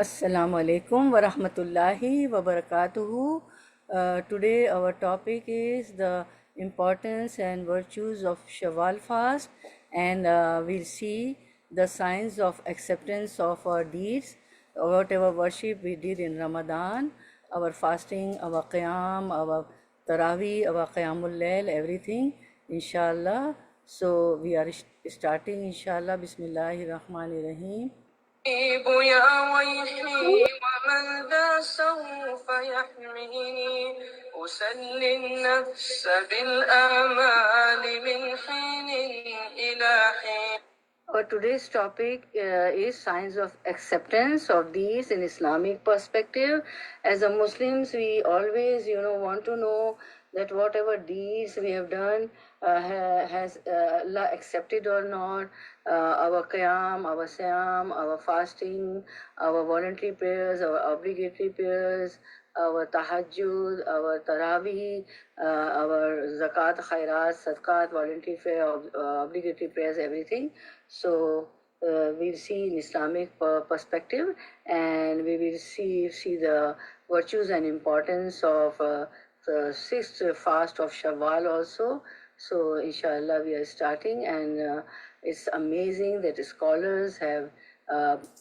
Assalamu alaikum wa rahmatullahi wa barakatuhu. Today our topic is the importance and virtues of Shawwal fast, and we'll see the signs of acceptance of our deeds, whatever worship we did in Ramadan, our fasting, our qiyam, our taraweeh, our qiyamul layl, everything, inshallah. So we are starting, inshallah. Bismillahir Rahmanir Rahim. يا ويحي ومن ذا سوف يحميني أسلي النفس بالآمال من حين إلى حين. Our today's topic is signs of acceptance of these in Islamic perspective. As a Muslims, we always, want to know that whatever deeds we have done has Allah accepted or not. Our qiyam, our siyam, our fasting, our voluntary prayers, our obligatory prayers, our tahajjud, our taraweeh, our zakat, khairat, sadaqat, voluntary prayer, obligatory prayers, everything. So we'll see in Islamic perspective, and we will see the virtues and importance of the sixth fast of Shawwal also. So inshallah we are starting, and it's amazing that scholars have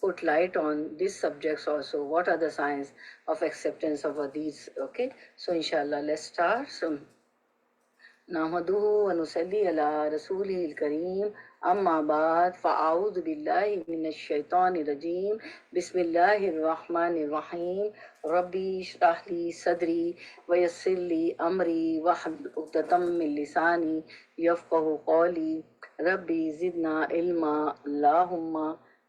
put light on these subjects also. What are the signs of acceptance of these? Okay, so inshallah let's start. So नहमदुहु व नुसल्ली अला रसूलिल करीम अम्मा बाद फ़अऊज़ु बिल्लाहि मिनश शैतानिर रजीम बिस्मिल्लाहिर रहमानिर रहीम रब्बी इश्रह ली सदरी व यस्सिर ली अमरी वहलुल उक़दतम मिन लिसानी यफ़क़हू क़ौली रब्बी ज़िदना इल्मा अल्लाहुम्मा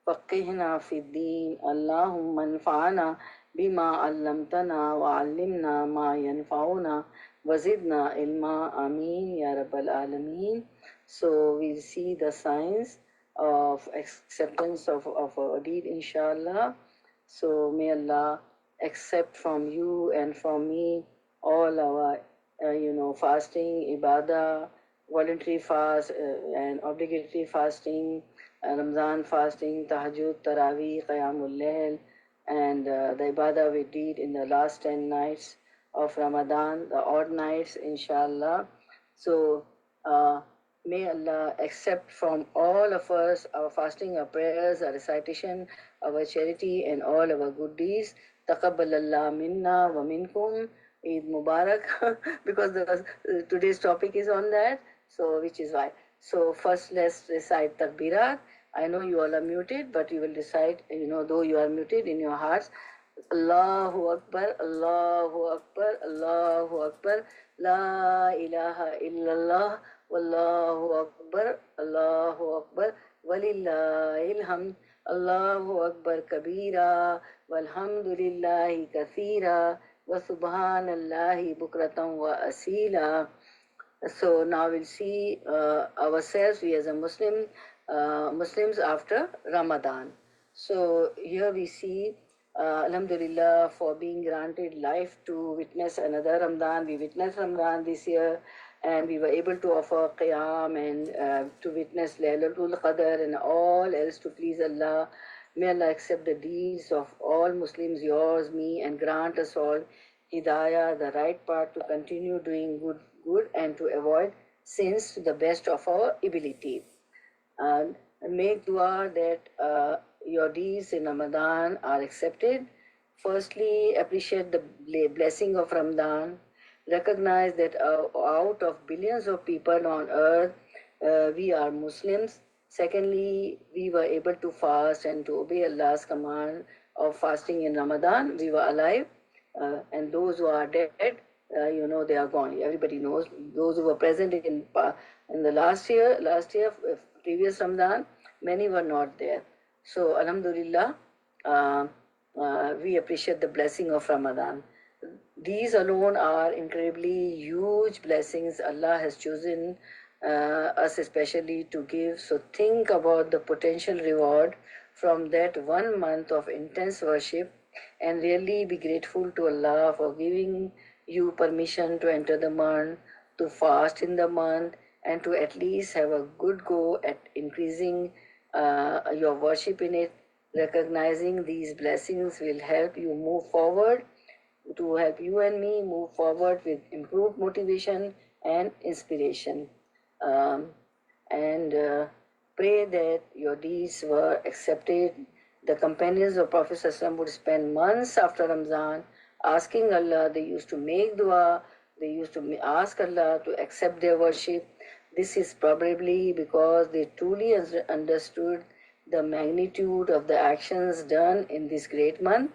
फ़क़्हिना फ़िद्दीन अल्लाहुम्मा अन्फ़अना बिमा अल्लमतना व अल्लिमना मा यनफ़अुना Wazidna ilma ameen ya rabbal alameen. So we'll see the signs of acceptance of a deed, inshallah. So may Allah accept from you and from me all our fasting, ibadah, voluntary fast and obligatory fasting, Ramzan fasting, tahajjud, taraweeh, qiyamul layl, and the ibadah we did in the last 10 nights of Ramadan, the odd nights, inshallah. So may Allah accept from all of us our fasting, our prayers, our recitation, our charity, and all our good deeds. Taqabbalallah minna wa minkum. Eid Mubarak, because today's topic is on that, so which is why. So first let's recite Takbirat. I know you all are muted, but you will recite, though you are muted in your hearts. Allahu Akbar, Allahu Akbar, Allahu Akbar, La ilaha illallah, Wallahu Akbar, Allahu Akbar, Walillahil hamd, Allahu Akbar kabira, Walhamdulillahi kathira, Wa subhanallahi bukratan wa asila. So now we'll see ourselves, we as a Muslims after Ramadan. So here we see Alhamdulillah for being granted life to witness another Ramadan. We witnessed Ramadan this year, and we were able to offer Qiyam and to witness Laylatul Qadr and all else to please Allah. May Allah accept the deeds of all Muslims, yours, me, and grant us all Hidayah, the right path to continue doing good and to avoid sins to the best of our ability. And make dua that your deeds in Ramadan are accepted. Firstly, appreciate the blessing of Ramadan. Recognize that out of billions of people on earth, we are Muslims. Secondly, we were able to fast and to obey Allah's command of fasting in Ramadan. We were alive, and those who are dead, they are gone. Everybody knows. Those who were present in the last year, previous Ramadan, many were not there. So, Alhamdulillah, we appreciate the blessing of Ramadan. These alone are incredibly huge blessings Allah has chosen us especially to give. So think about the potential reward from that 1 month of intense worship, and really be grateful to Allah for giving you permission to enter the month, to fast in the month, and to at least have a good go at increasing your worship in it. Recognizing these blessings will help you move forward, to help you and me move forward with improved motivation and inspiration. Um, and pray that your deeds were accepted. The companions of Prophet ﷺ would spend months after Ramzan asking Allah. They used to make dua, they used to ask Allah to accept their worship. This is probably because they truly understood the magnitude of the actions done in this great month.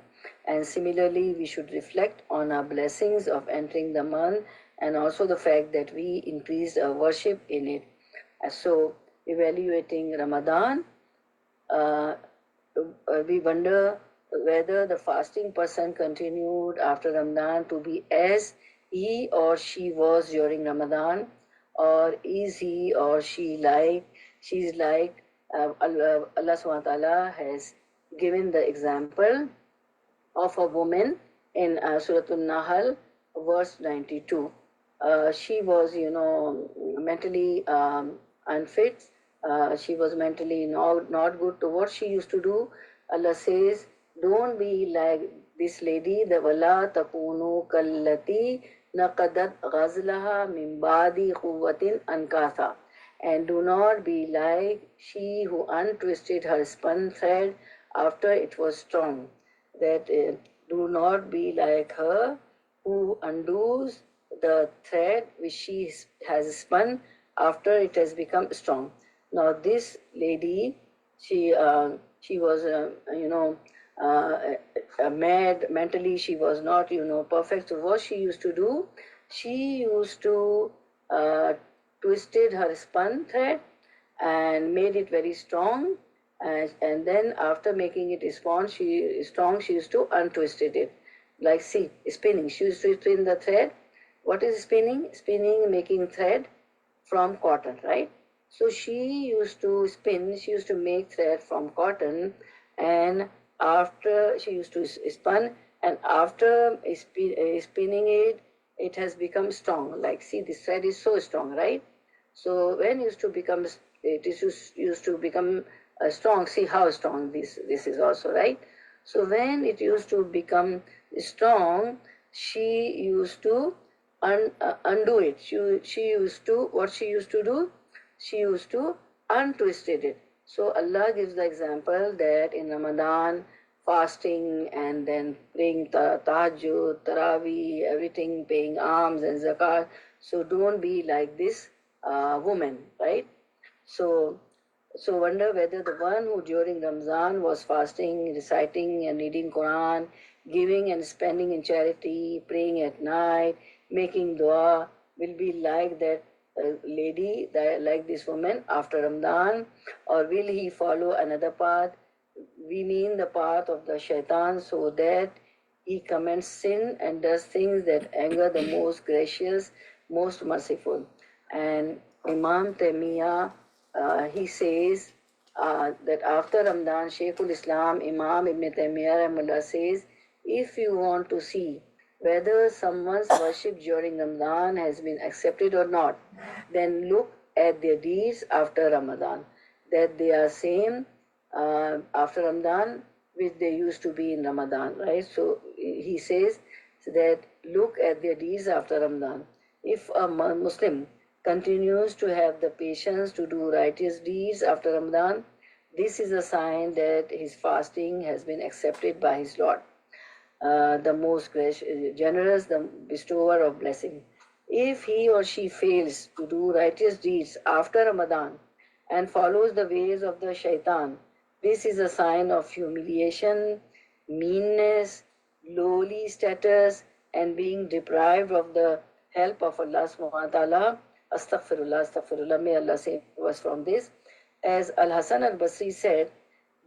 And similarly, we should reflect on our blessings of entering the month and also the fact that we increased our worship in it. So, evaluating Ramadan, uh, we wonder whether the fasting person continued after Ramadan to be as he or she was during Ramadan, or is he or she's like Allah subhanahu wa ta'ala has given the example of a woman in Surah An-Nahl, verse 92. She was, mentally unfit. She was mentally not good to what she used to do. Allah says, don't be like this lady, the wala takunu kallati naqadat ghazlaha min badi quwwatin ankatha. And do not be like she who untwisted her spun thread after it was strong. That do not be like her who undoes the thread which she has spun after it has become strong. Now this lady, she was mad mentally. She was not perfect. So what she used to do, she used to twisted her spun thread and made it very strong, and then after making it strong, she used to untwist it. Like, see, spinning. She used to spin the thread. What is spinning? Spinning, making thread from cotton, right? So she used to spin, she used to make thread from cotton, and after she used to spin, and after spinning it, it has become strong. Like, see, this thread is so strong, right? So when it is used to become strong. See how strong this is also, right? So when it used to become strong, she used to undo it. She used to, what she used to do? She used to untwisted it. So Allah gives the example that in Ramadan, fasting and then praying tahajjud, tarawih, everything, paying alms and zakat. So don't be like this woman, right? So, so wonder whether the one who during Ramzan was fasting, reciting and reading Quran, giving and spending in charity, praying at night, making dua, will be like that lady, like this woman after Ramadan, or will he follow another path? We mean the path of the shaitan, so that he commits sin and does things that anger the most gracious, most merciful. And Imam Taymiyyah, he says that after Ramadan, Shaykhul Islam, Imam Ibn Taymiyyah says, if you want to see whether someone's worship during Ramadan has been accepted or not, then look at their deeds after Ramadan, that they are same after Ramadan which they used to be in Ramadan, right? So he says that look at their deeds after Ramadan. If a Muslim continues to have the patience to do righteous deeds after Ramadan, this is a sign that his fasting has been accepted by his Lord, the most generous, the bestower of blessing. If he or she fails to do righteous deeds after Ramadan and follows the ways of the shaitan, this is a sign of humiliation, meanness, lowly status, and being deprived of the help of Allah subhanahu wa ta'ala. Astaghfirullah, astaghfirullah, may Allah save us from this. As Al-Hasan al-Basri said,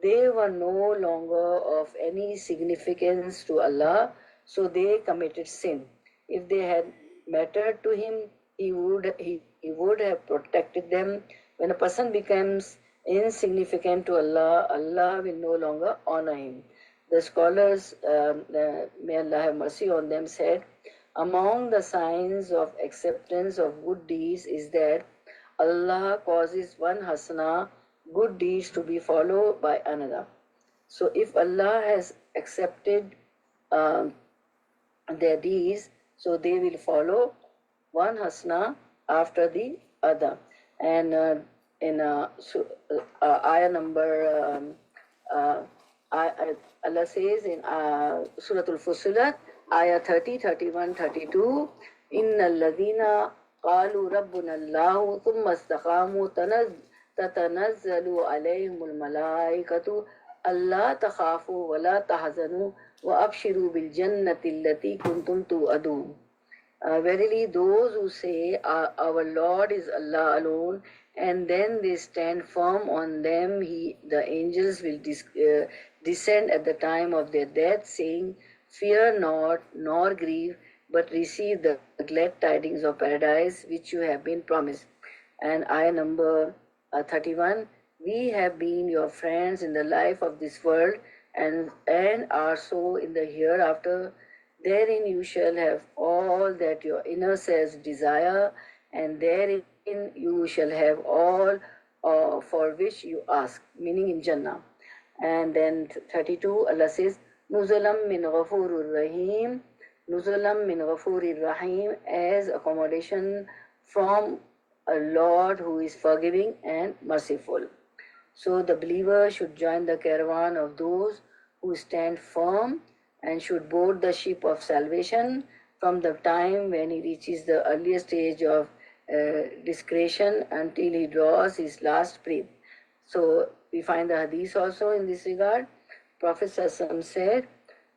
they were no longer of any significance to Allah, so they committed sin. If they had mattered to Him, He would have protected them. When a person becomes insignificant to Allah, Allah will no longer honor him. The scholars, may Allah have mercy on them, said, among the signs of acceptance of good deeds is that Allah causes one hasana, good deeds, to be followed by another. So if Allah has accepted um, their deeds, so they will follow one hasna after the other. And in ayah number, uh, Allah says in Surah Al-Fussilat, ayah 30, 31, 32, إِنَّ الَّذِينَ قَالُوا رَبُّنَا اللَّهُ ثُمَّ اسْتَقَامُوا تَتَنَزَّلُ عَلَيْهِمُ الْمَلَائِكَةُ أَلَّا تَخَافُوا وَلَا تَحْزَنُوا وَأَبْشِرُوا بِالْجَنَّةِ الَّتِي كُنْتُمْ تُوعَدُونَ. Verily, those who say, Our Lord is Allah alone, and then they stand firm on them, the angels will descend at the time of their death, saying, Fear not, nor grieve, but receive the glad tidings of paradise which you have been promised. And ayah number 31, we have been your friends in the life of this world, and are so in the hereafter. Therein you shall have all that your inner selves desire, and therein you shall have all for which you ask, meaning in Jannah. And then 32, Allah says, Nuzulam min ghafurur rahim, Nuzulam min ghafurir rahim, as accommodation from a Lord who is forgiving and merciful. So the believer should join the caravan of those who stand firm and should board the ship of salvation from the time when he reaches the earliest stage of discretion until he draws his last breath. So we find the hadith also in this regard. Prophet Sassam said,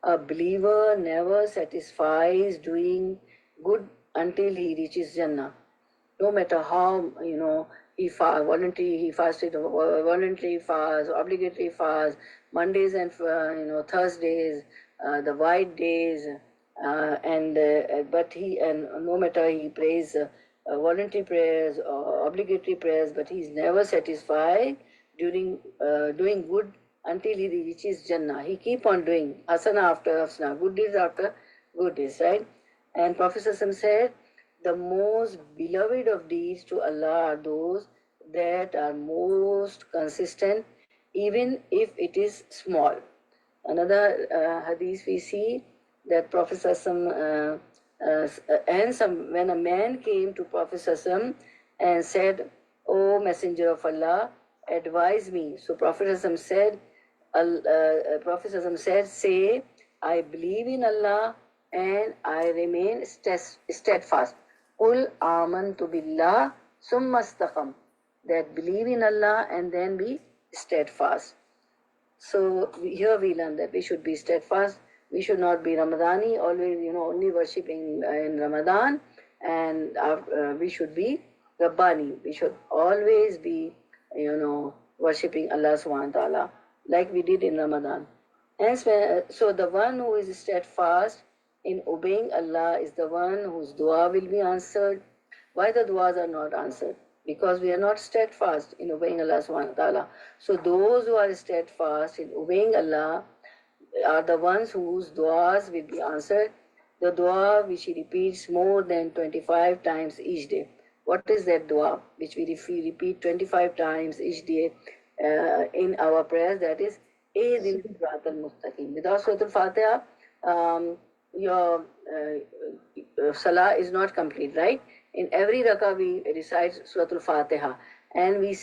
a believer never satisfies doing good until he reaches Jannah. No matter how, he fasted voluntary fast, obligatory fast, Mondays and Thursdays, the white days, and no matter he prays voluntary prayers or obligatory prayers, but he is never satisfied during doing good until he reaches Jannah. He keep on doing hasana after hasana, good deeds after good deeds, right? And Prophet said, the most beloved of deeds to Allah are those that are most consistent, even if it is small. Another hadith we see that Prophet when a man came to Prophet and said, O Messenger of Allah, advise me. So Prophet said, say, I believe in Allah and I remain steadfast. Qul amantu billah summa istaqam. That believe in Allah and then be steadfast. So here we learn that we should be steadfast. We should not be Ramadani, always, only worshipping in Ramadan. And we should be Rabbani. We should always be, worshipping Allah subhanahu wa ta'ala, like we did in Ramadan. And so the one who is steadfast in obeying Allah is the one whose dua will be answered. Why the duas are not answered? Because we are not steadfast in obeying Allah subhanahu wa ta'ala. So those who are steadfast in obeying Allah are the ones whose duas will be answered. The dua which he repeats more than 25 times each day. What is that dua which we repeat 25 times each day in our prayers? That is Ehdina Siratal Mustaqim. Without Surah Al-Fatiha, your salah is not complete, right? In every rakah we recite Surah Al-Fatiha and we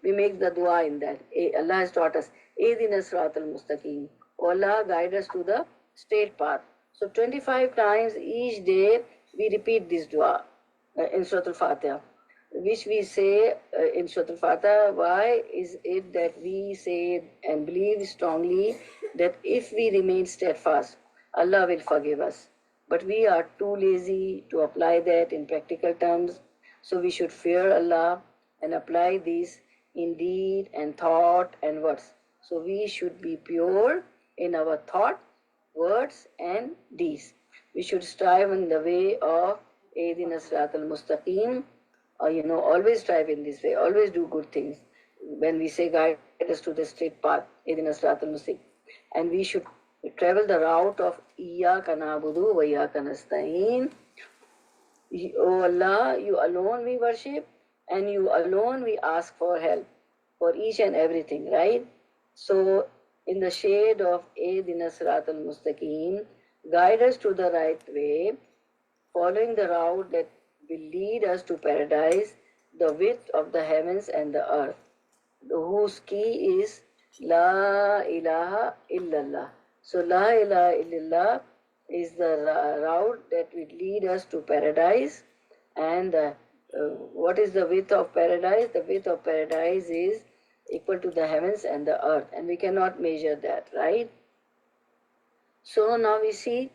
make the dua in that. Allah has taught us, Ehdina Siratal Mustaqim. Allah guide us to the straight path. So 25 times each day we repeat this dua in Surah Al-Fatiha, which we say in Surah Al-Fatiha. Why is it that we say and believe strongly that if we remain steadfast, Allah will forgive us. But we are too lazy to apply that in practical terms. So we should fear Allah and apply this in deed and thought and words. So we should be pure in our thought, words and deeds. We should strive in the way of Ehdina Siratal Mustaqim. Always strive in this way. Always do good things. When we say guide us to the straight path, Ehdina Siratal Mustaqim. And we should travel the route of Iyyaka na'budu wa Iyyaka nasta'in. O Allah, you alone we worship and you alone we ask for help for each and everything, right? So, in the shade of Ehdina Siratal Mustaqim, guide us to the right way, following the route that will lead us to paradise, the width of the heavens and the earth, whose key is La ilaha illallah. So La ilaha illallah is the route that will lead us to paradise. And what is the width of paradise? The width of paradise is equal to the heavens and the earth, and we cannot measure that, right? So now we see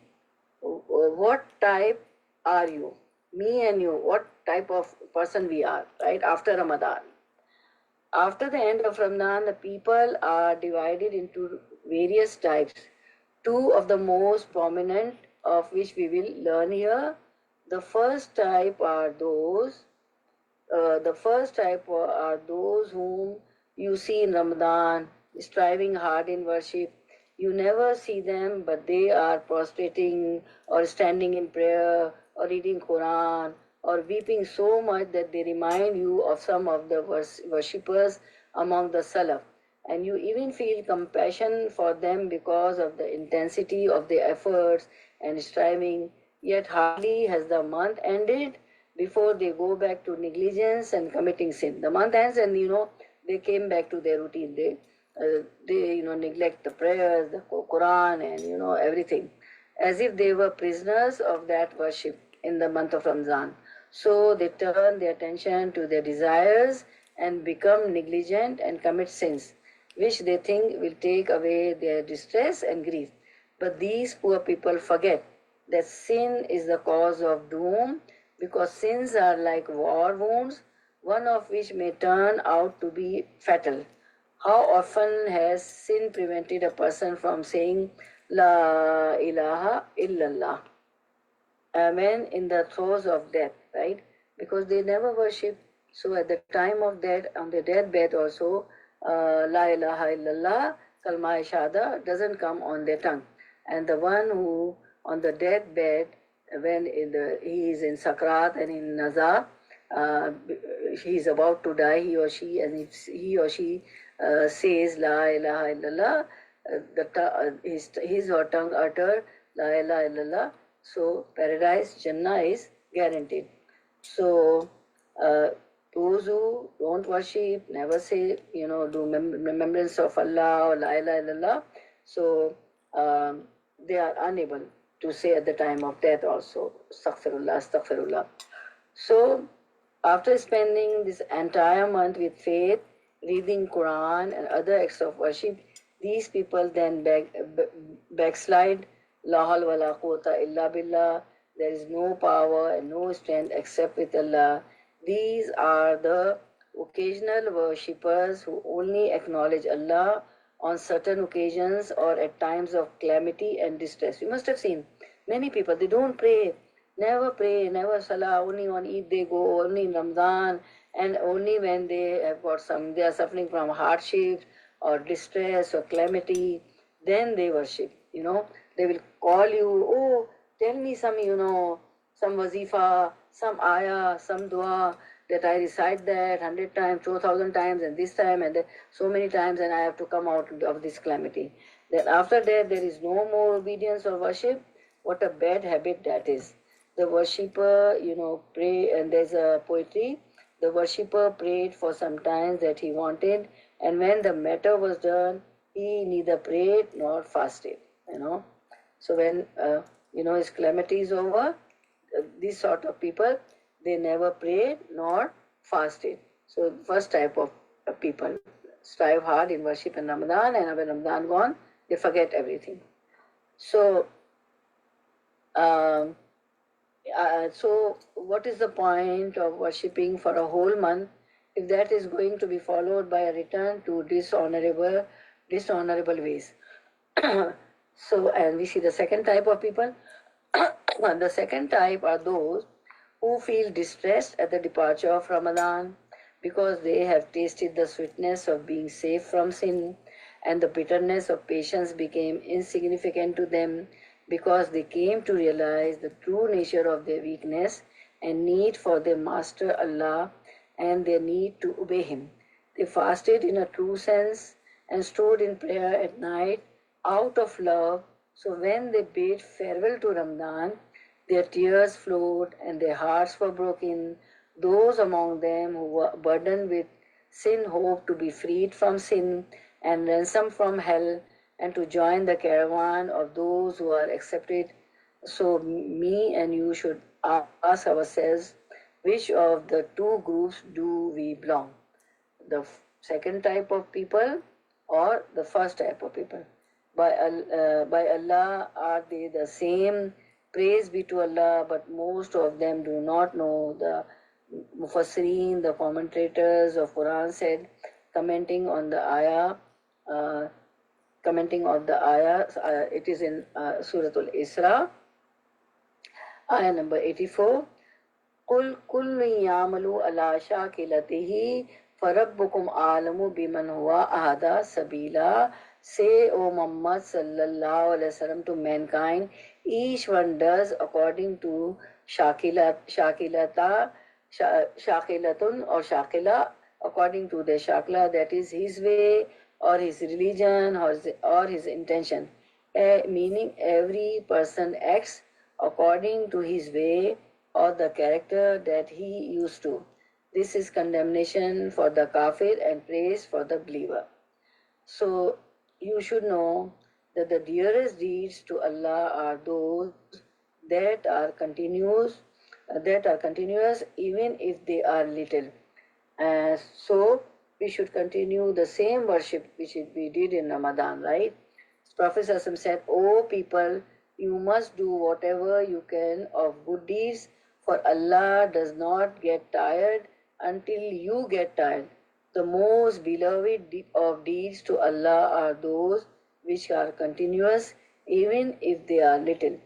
what type are you? Me and you, what type of person we are, right? After Ramadan. After the end of Ramadan, the people are divided into various types. Two of the most prominent of which we will learn here. The first type are those whom you see in Ramadan, striving hard in worship. You never see them, but they are prostrating or standing in prayer or reading Quran or weeping so much that they remind you of some of the worshippers among the Salaf. And you even feel compassion for them because of the intensity of their efforts and striving. Yet hardly has the month ended before they go back to negligence and committing sin. The month ends and they came back to their routine. They neglect the prayers, the Quran, and everything, as if they were prisoners of that worship in the month of Ramzan. So they turn their attention to their desires and become negligent and commit sins, which they think will take away their distress and grief. But these poor people forget that sin is the cause of doom, because sins are like war wounds, one of which may turn out to be fatal. How often has sin prevented a person from saying La ilaha illallah, Amen, in the throes of death, right? Because they never worship. So at the time of death, on the deathbed also, La ilaha illallah, Kalma Shahada doesn't come on their tongue. And the one who on the deathbed, when he is in Sakrat and in Nazar, he is about to die, he or she, and if he or she says La ilaha illallah, his or tongue utter La ilaha illallah, so paradise, Jannah is guaranteed. So those who don't worship, never say, do remembrance of Allah or La ilaha illallah, so they are unable to say at the time of death also, astaghfirullah, astaghfirullah. So after spending this entire month with faith, reading Quran and other acts of worship, these people then backslide. La hawla wa la quwwata illa billah. There is no power and no strength except with Allah. These are the occasional worshippers who only acknowledge Allah on certain occasions or at times of calamity and distress. You must have seen many people, they don't pray, never salah, only on Eid they go, only in Ramadan, and only when they have they are suffering from hardship or distress or calamity, then they worship. They will call you, oh, tell me some, some wazifa, some ayah, some dua, that I recite that 100 times, 2,000 times, and this time, and so many times, and I have to come out of this calamity. Then after that, there is no more obedience or worship. What a bad habit that is. The worshipper, pray, and there's a poetry, the worshipper prayed for some time that he wanted, and when the matter was done, he neither prayed nor fasted, So when, his calamity is over, these sort of people, they never prayed nor fasted. So first type of people strive hard in worship in Ramadan, and when Ramadan gone, they forget everything. So, so what is the point of worshipping for a whole month if that is going to be followed by a return to dishonorable ways? So, and we see the second type of people. The second type are those who feel distressed at the departure of Ramadan because they have tasted the sweetness of being safe from sin, and the bitterness of patience became insignificant to them because they came to realize the true nature of their weakness and need for their Master Allah, and their need to obey him. They fasted in a true sense and stood in prayer at night out of love. So when they bade farewell to Ramadan, their tears flowed and their hearts were broken. Those among them who were burdened with sin hoped to be freed from sin and ransomed from hell and to join the caravan of those who are accepted. So me and you should ask ourselves, which of the two groups do we belong? The second type of people or the first type of people? By Allah are they the same? Praise be to Allah, but most of them do not know. The Mufassirin, the commentators of Quran said, commenting on the ayah, uh, commenting of the ayah, it is in Surah Al-Isra, ayah number 84. कुल कुल यामलु अला शाकिलतिही फरब्बुकुम आलमु बिमन हुआ अहदा सबीला. Say, O Muhammad sallallahu alaihi wasallam, to mankind, each one does according to shakilatun or shakila, according to the shakla, that is his way or his religion or his intention. Meaning every person acts according to his way or the character that he used to. This is condemnation for the kafir and praise for the believer. So you should know that the dearest deeds to Allah are those that are continuous, even if they are little. So we should continue the same worship which we did in Ramadan, right? Prophet ﷺ said, "O people, you must do whatever you can of good deeds, for Allah does not get tired until you get tired." The most beloved of deeds to Allah are those which are continuous, even if they are little.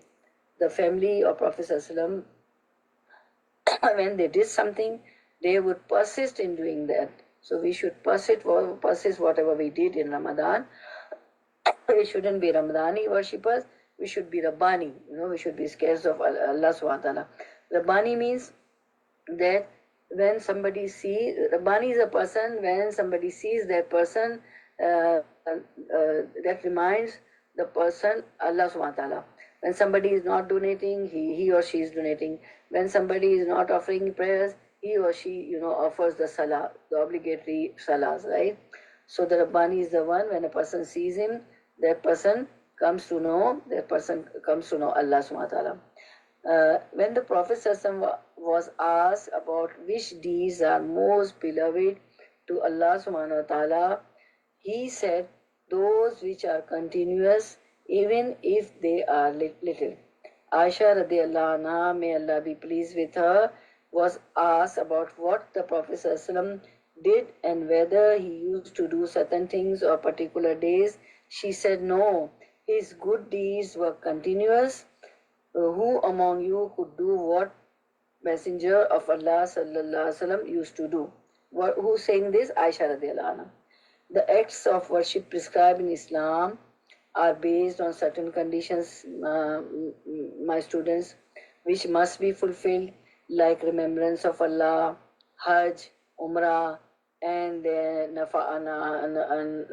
The family of Prophet ﷺ, when they did something, they would persist in doing that. So we should persist whatever we did in Ramadan. We shouldn't be Ramadani worshippers. We should be Rabbani. We should be scared of Allah subhanahu wa ta'ala. Rabbani means that when somebody sees, Rabbani is a person, when somebody sees that person, that reminds the person Allah subhanahu wa ta'ala. When somebody is not donating, he or she is donating. When somebody is not offering prayers, he or she, offers the salah, the obligatory salahs, right? So the Rabbani is the one, when a person sees him, that person comes to know Allah subhanahu wa ta'ala. When the Prophet was asked about which deeds are most beloved to Allah subhanahu wa ta'ala, he said, those which are continuous, even if they are little. Aisha radiallahu anha, may Allah be pleased with her, was asked about what the Prophet did and whether he used to do certain things or particular days. She said, no, his good deeds were continuous. Who among you could do what Messenger of Allah sallallahu alaihi wasallam used to do? Who's saying this? Aisha radiallahu anha. The acts of worship prescribed in Islam are based on certain conditions, my students, which must be fulfilled, like remembrance of Allah, Hajj, Umrah, and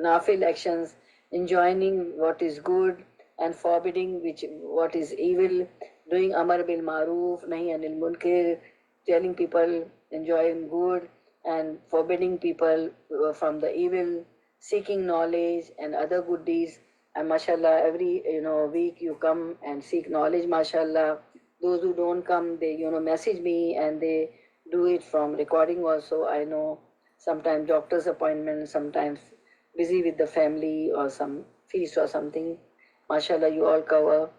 nafil actions, enjoining what is good and forbidding what is evil, doing Amar bil Maruf, Nahi Anil Munkar, telling people enjoying good and forbidding people from the evil, seeking knowledge and other good deeds. And mashallah, every week you come and seek knowledge, mashallah. Those who don't come, they message me and they do it from recording also. I know sometimes doctor's appointment, sometimes busy with the family or some feast or something. Mashallah, you all cover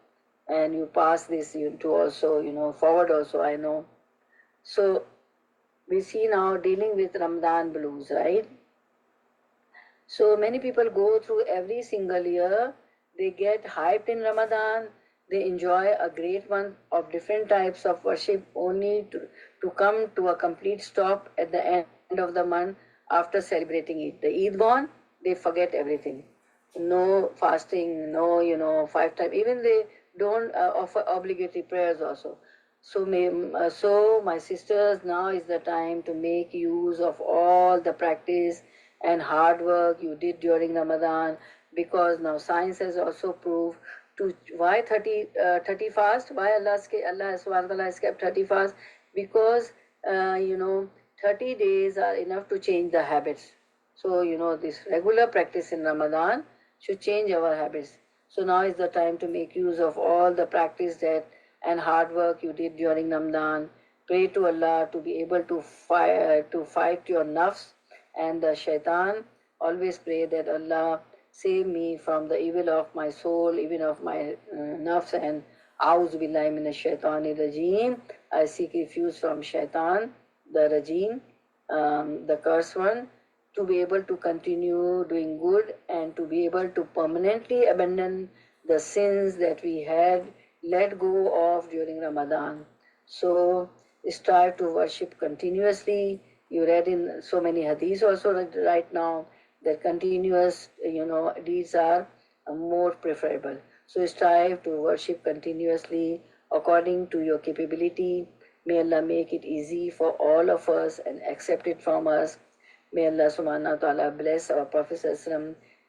and you pass this to also, forward also, I know. So we see now dealing with Ramadan blues, right? So many people go through every single year. They get hyped in Ramadan. They enjoy a great month of different types of worship only to come to a complete stop at the end of the month after celebrating it. The Eid gone, they forget everything. No fasting, no, 5 times. Even they don't offer obligatory prayers also. So my sisters, now is the time to make use of all the practice and hard work you did during Ramadan, because now science has also proved to why 30 fast, why Allah subhanahu wa ta'ala has kept 30 fast, because 30 days are enough to change the habits. So this regular practice in Ramadan should change our habits. So now is the time to make use of all the practice that and hard work you did during Ramadan. Pray to Allah to be able to fight your nafs and the shaitan. Always pray that Allah save me from the evil of my soul, even of my nafs, and A'udhu billahi minash shaitani rajim. I seek refuge from shaitan, the rajim, the cursed one, to be able to continue doing good and to be able to permanently abandon the sins that we had let go of during Ramadan. So strive to worship continuously. You read in so many hadiths also right now that continuous, deeds are more preferable. So strive to worship continuously according to your capability. May Allah make it easy for all of us and accept it from us. May Allah subhanahu wa ta'ala bless our Prophet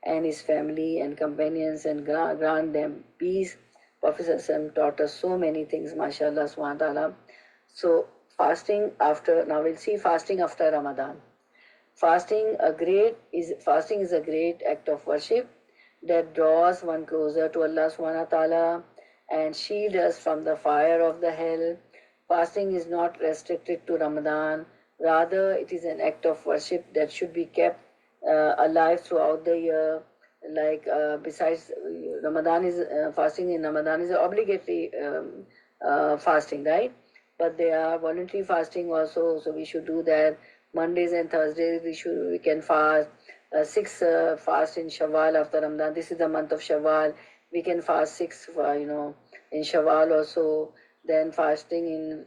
and his family and companions and grant them peace. Prophet taught us so many things, mashallah subhanahu wa ta'ala. So now we'll see fasting after Ramadan. Fasting is a great act of worship that draws one closer to Allah subhanahu wa ta'ala and shield us from the fire of the hell. Fasting is not restricted to Ramadan. Rather, it is an act of worship that should be kept alive throughout the year. Like besides Ramadan is fasting in Ramadan is obligatory fasting, right? But they are voluntary fasting also, so we should do that. Mondays and Thursdays we can fast. Six fast in Shawwal after Ramadan. This is the month of Shawwal. We can fast six, in Shawwal also. Then fasting in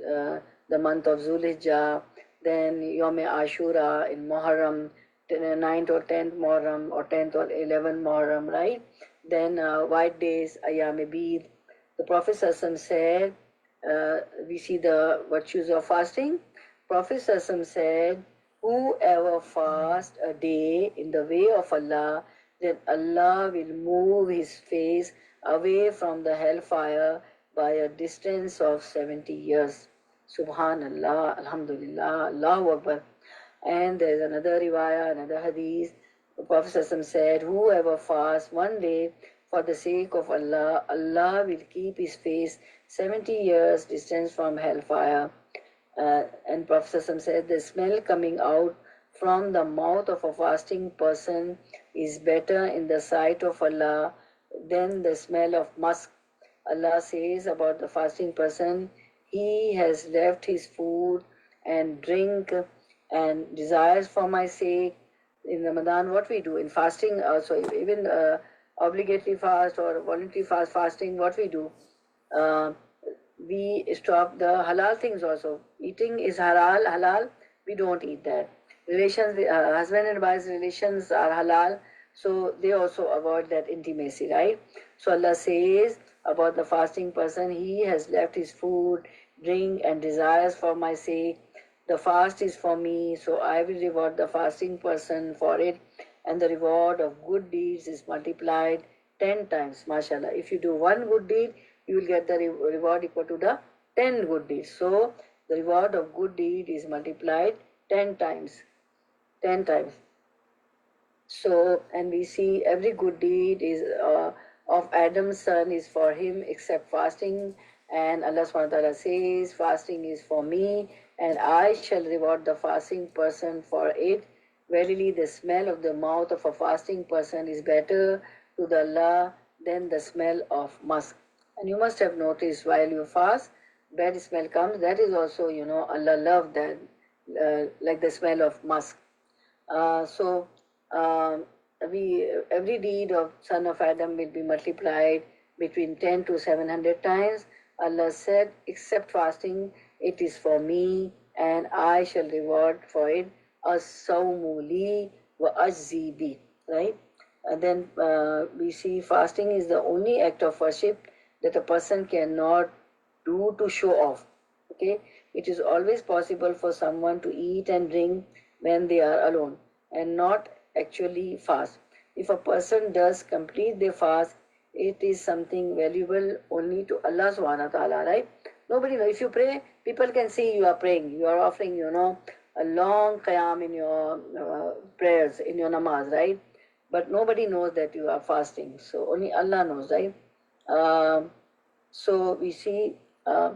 the month of Zulhijjah. Then Yom Ashura in Muharram, 9th or 10th Muharram, or 10th or 11th Muharram, right? Then white days, Ayam Bid. The Prophet said, we see the virtues of fasting. Prophet said, whoever fasts a day in the way of Allah, then Allah will move his face away from the hellfire by a distance of 70 years. Subhanallah, Alhamdulillah, Allahu Akbar. And there is another riwayah, another hadith. The Prophet said, whoever fasts one day for the sake of Allah, Allah will keep his face 70 years distance from hellfire. And Prophet said, the smell coming out from the mouth of a fasting person is better in the sight of Allah than the smell of musk. Allah says about the fasting person, he has left his food and drink and desires for my sake. In Ramadan, what we do in fasting, also even obligatory fast or voluntary fasting, what we do, we stop the halal things also. Eating is halal, we don't eat that. Relations, husband and wife's relations are halal, so they also avoid that intimacy, right? So Allah says about the fasting person, he has left his food, drink and desires for my sake. The fast is for me, so I will reward the fasting person for it, and the reward of good deeds is multiplied 10 times, mashallah. If you do one good deed, you will get the reward equal to the 10 good deeds. So the reward of good deed is multiplied 10 times. 10 times. So, and we see every good deed is of Adam's son is for him except fasting. And Allah subhanahu wa ta'ala says, fasting is for me, and I shall reward the fasting person for it. Verily, the smell of the mouth of a fasting person is better to the Allah than the smell of musk. And you must have noticed while you fast, bad smell comes. That is also, Allah loved that, like the smell of musk. So every deed of son of Adam will be multiplied between 10 to 700 times. Allah said, except fasting, it is for me, and I shall reward for it as-sawmu li wa ajzi bi. Right? And then we see fasting is the only act of worship that a person cannot do to show off. Okay, it is always possible for someone to eat and drink when they are alone and not actually fast. If a person does complete their fast, it is something valuable only to Allah subhanahu wa ta'ala, right? Nobody knows. If you pray, people can see you are praying. You are offering, a long qiyam in your prayers, in your namaz, right? But nobody knows that you are fasting. So only Allah knows, right? Um so we see uh,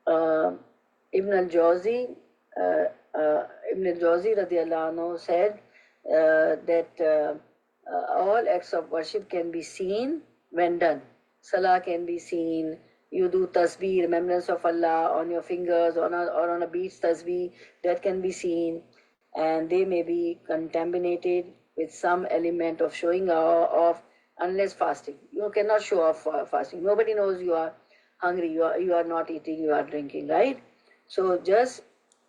uh, Ibn al-Jawzi, uh, Ibn al-Jawzi radiallahu anhu said that all acts of worship can be seen when done. Salah can be seen. You do tasbih, remembrance of Allah on your fingers or on a beach tasbih, that can be seen. And they may be contaminated with some element of showing off unless fasting. You cannot show off fasting. Nobody knows you are hungry, you are not eating, you are drinking, right? So just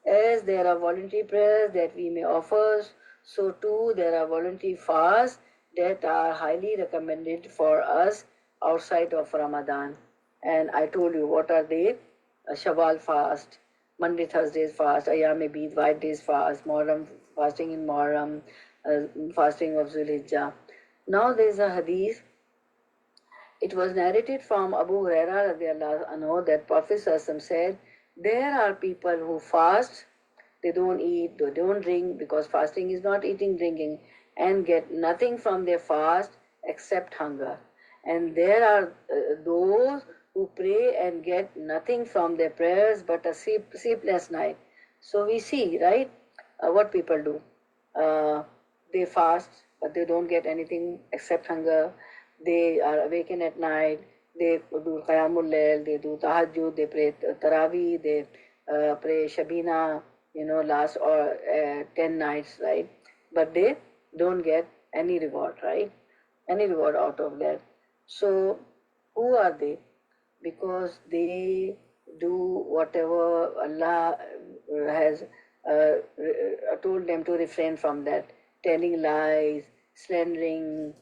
as there are voluntary prayers that we may offer, so too there are voluntary fasts that are highly recommended for us outside of Ramadan. And I told you what are they? Shawwal fast, Monday, Thursdays fast, Ayam Bid, White Days fast, Muharram, fasting in Muharram, fasting of Zulhijjah. Now there is a hadith. It was narrated from Abu Huraira radiallahu anhu that Prophet said, there are people who fast, they don't eat, they don't drink, because fasting is not eating, drinking, and get nothing from their fast except hunger. And there are those who pray and get nothing from their prayers but a sleepless night. So we see, right, what people do. They fast, but they don't get anything except hunger. They are awakened at night. They do Qiyamul Layl, they do Tahajjud, they pray Taraweeh, they pray Shabina, last or 10 nights, right? But they don't get any reward, right? Any reward out of that. So, who are they? Because they do whatever Allah has told them to refrain from that. Telling lies, slandering,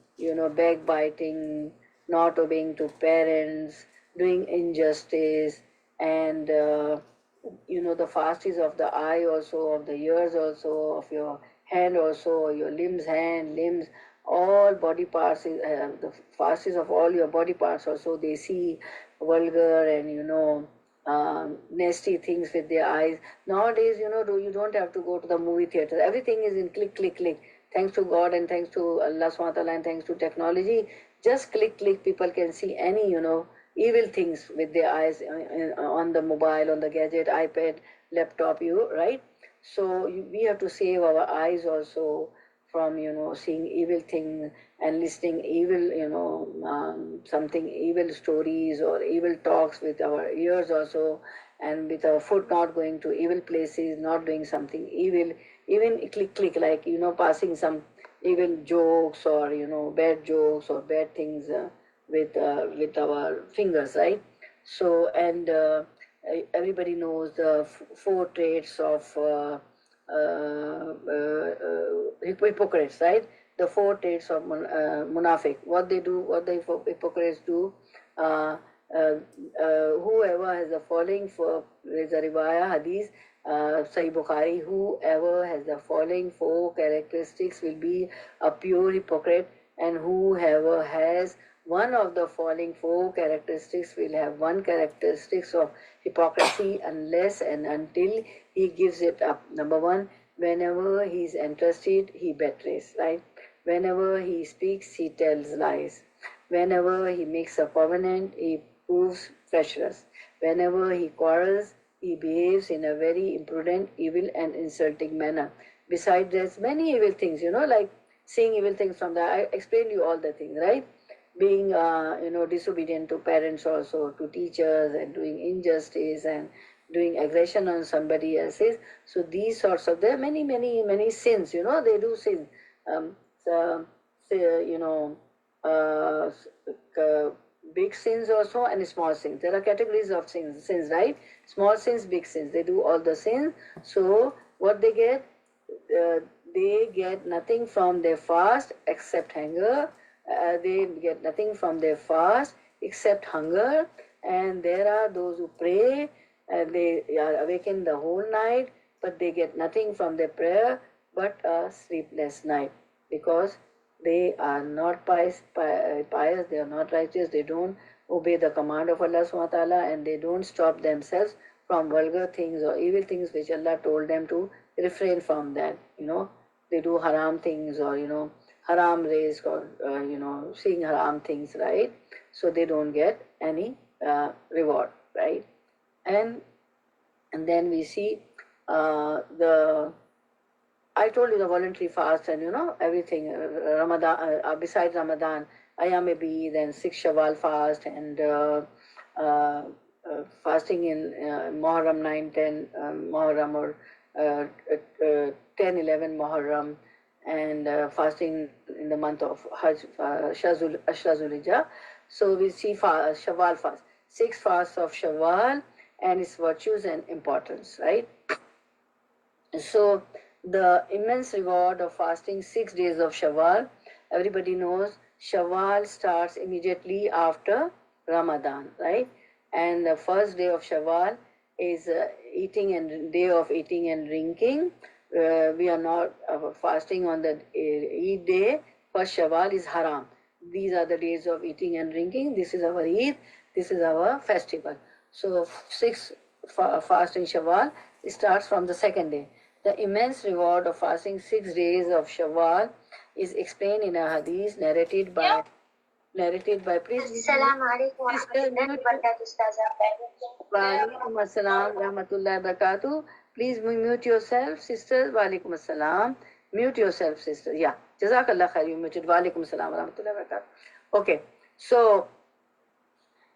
backbiting, not obeying to parents, doing injustice, and the fast is of the eye also, of the ears also, of your hand also, your limbs, all body parts, the fast is of all your body parts also. They see vulgar and, nasty things with their eyes. Nowadays, you don't have to go to the movie theater. Everything is in click, click, click. Thanks to God and thanks to Allah subhanahu wa ta'ala and thanks to technology, just click, click, people can see any, evil things with their eyes on the mobile, on the gadget, iPad, laptop, right? So we have to save our eyes also from, seeing evil things and listening evil, something evil stories or evil talks with our ears also, and with our foot not going to evil places, not doing something evil, even click, click, like, passing some evil jokes or, bad jokes or bad things with our fingers, right? So, and everybody knows the four traits of hypocrites, right? The four traits of munafiq. What they do, what the hypocrites do. Uh, Whoever has the following, for there's a riwayah hadith, Sahih Bukhari, whoever has the following four characteristics will be a pure hypocrite, and whoever has one of the following four characteristics will have one characteristics of hypocrisy unless and until he gives it up. Number one, whenever he is interested, he betrays, right? Whenever he speaks, he tells lies. Whenever he makes a covenant, he proves treacherous. Whenever he quarrels, he behaves in a very imprudent, evil, and insulting manner. Besides, there's many evil things, like seeing evil things from the. I explained you all the things, right? Being, disobedient to parents also, to teachers, and doing injustice and doing aggression on somebody else's. So these sorts of, there are many, many, many sins, they do sin. So, uh, big sins also and small sins. There are categories of sins, right? Small sins, big sins. They do all the sins. So what they get? They get nothing from their fast except hunger. They get nothing from their fast except hunger. And there are those who pray they are awakened the whole night, but they get nothing from their prayer but a sleepless night, because they are not pious, they are not righteous, they don't obey the command of Allah subhanahu wa ta'ala, and they don't stop themselves from vulgar things or evil things which Allah told them to refrain from that. They do haram things, or haram risk, or seeing haram things, right? So they don't get any reward, right? And then we see the I told you the voluntary fast, and everything. Ramadan, besides Ramadan, Ayam Bid, then 6 Shawwal fast, and fasting in Muharram 9, 10 Muharram, or 10, 11 Muharram, and fasting in the month of Hajj, Ashra Zulhijjah. So we see Shawwal fast, 6 fasts of Shawwal, and its virtues and importance, right? So the immense reward of fasting 6 days of Shawwal. Everybody knows Shawwal starts immediately after Ramadan, right? And the first day of Shawwal is day of eating and drinking. We are not fasting on the Eid day. First Shawwal is haram. These are the days of eating and drinking. This is our Eid. This is our festival. So 6 fasting Shawwal starts from the second day. The immense reward of fasting 6 days of Shawwal is explained in a hadith narrated by please. Assalamu alaikum wa rahmatullahi wa barakatuh. Please mute yourself, sisters. Wa alaikum assalam. Mute yourself, sisters. Yeah. Jazakallah khair. You muted. Wa alaikum assalam wa rahmatullahi wa barakatuh. Okay. So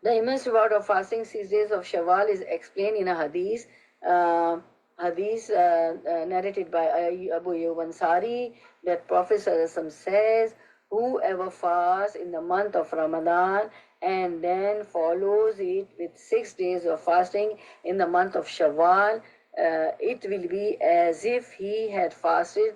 the immense reward of fasting 6 days of Shawwal is explained in a hadith. Narrated by Abu Ayyub Ansari, that Prophet says, whoever fasts in the month of Ramadan and then follows it with 6 days of fasting in the month of Shawwal, it will be as if he had fasted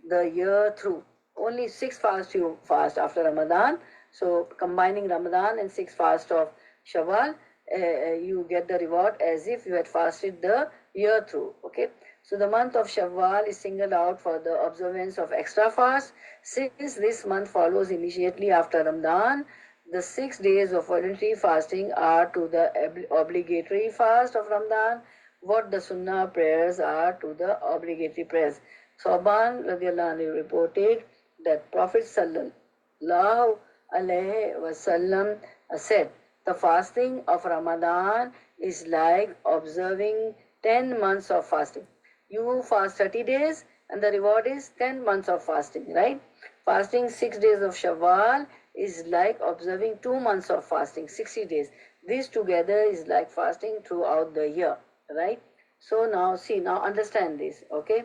the year through. Only 6 fasts you fast after Ramadan. So combining Ramadan and 6 fasts of Shawwal, you get the reward as if you had fasted the year through. Okay, so the month of Shawwal is singled out for the observance of extra fast. Since this month follows immediately after Ramadan, the 6 days of voluntary fasting are to the obligatory fast of Ramadan what the Sunnah prayers are to the obligatory prayers. Thawban radiallahu anhu reported that Prophet sallallahu alaihi wasallam said, the fasting of Ramadan is like observing 10 months of fasting. You fast 30 days and the reward is 10 months of fasting, right? Fasting 6 days of Shawwal is like observing 2 months of fasting, 60 days. These together is like fasting throughout the year, right? So now understand this, okay?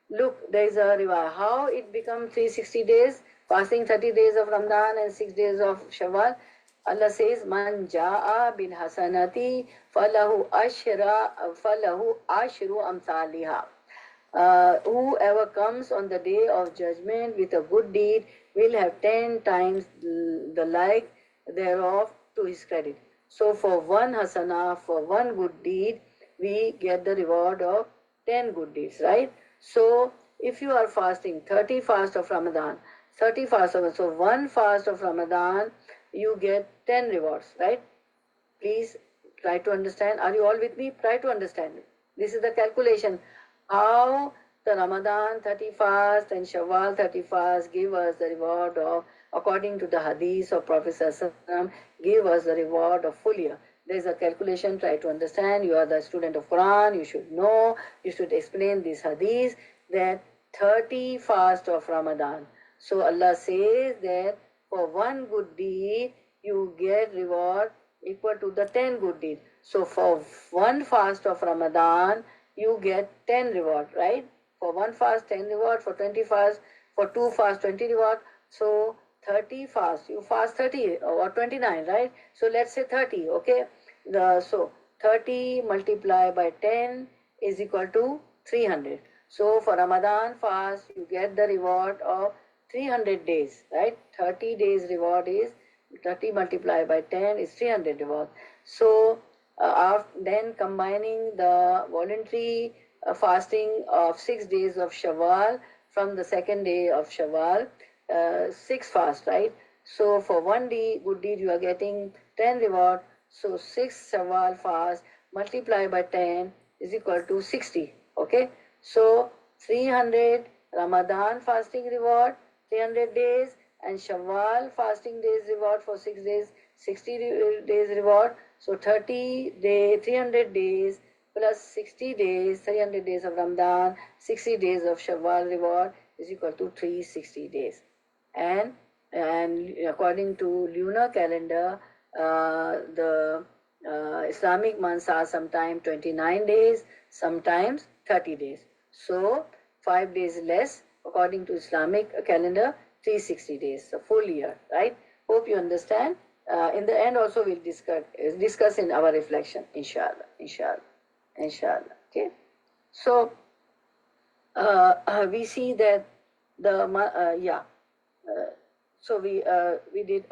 Look, there is a riwayah. How it becomes 360 days, fasting 30 days of Ramadan and 6 days of Shawwal. Allah says, Man ja'a bil hasanati falahu ashru amthaliha. Whoever comes on the day of judgment with a good deed will have 10 times the like thereof to his credit. So for one hasana, for one good deed, we get the reward of 10 good deeds, right? So if you are fasting 30 fast of Ramadan, so one fast of Ramadan, you get 10 rewards, right? Please try to understand. Are you all with me? Try to understand. This is the calculation. How the Ramadan 30 fast and Shawwal 30 fast give us the reward of, according to the hadith of Prophet ﷺ, give us the reward of full year. There is a calculation. Try to understand. You are the student of Quran. You should know. You should explain this hadith that 30 fast of Ramadan. So Allah says that for one good deed, you get reward equal to the 10 good deeds. So for one fast of Ramadan, you get 10 reward, right? For one fast, 10 reward. For 20 fast, for 2 fast, 20 reward. So 30 fast, you fast 30 or 29, right? So let's say 30, okay? So 30 multiplied by 10 is equal to 300. So for Ramadan fast, you get the reward of 300 days, right? 30 days reward is 30 multiplied by 10 is 300 reward. So then combining the voluntary fasting of 6 days of Shawwal from the second day of Shawwal, six fast, right? So for one day good deed you are getting 10 reward. So six Shawwal fast multiplied by 10 is equal to 60. Okay, so 300 Ramadan fasting reward, 300 days, and Shawwal fasting days reward for 6 days, 60 days reward. So 300 days plus 60 days, 300 days of Ramadan, 60 days of Shawwal reward is equal to 360 days. And according to lunar calendar, the Islamic months are sometimes 29 days, sometimes 30 days. So 5 days less according to Islamic calendar, 360 days, a full year, right? Hope you understand. In the end also we'll discuss in our reflection, inshallah. Okay. So we see that so we did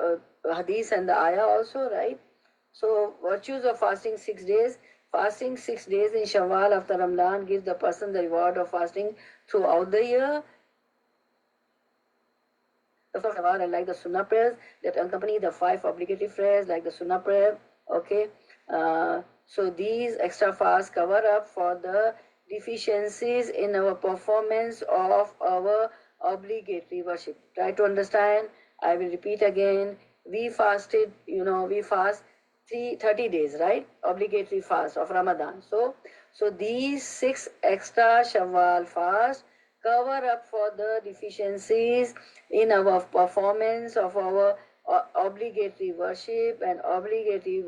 hadith and the ayah also, right? So virtues of fasting 6 days. Fasting 6 days in Shawwal after Ramadan gives the person the reward of fasting throughout the year. The first Shawwal, and like the Sunnah prayers that accompany the 5 obligatory prayers, like the Sunnah prayer. Okay, so these extra fasts cover up for the deficiencies in our performance of our obligatory worship. Try to understand. I will repeat again. We fasted, we fast 30 days, right? Obligatory fast of Ramadan. So these 6 extra Shawwal fasts cover up for the deficiencies in our performance of our obligatory worship and obligatory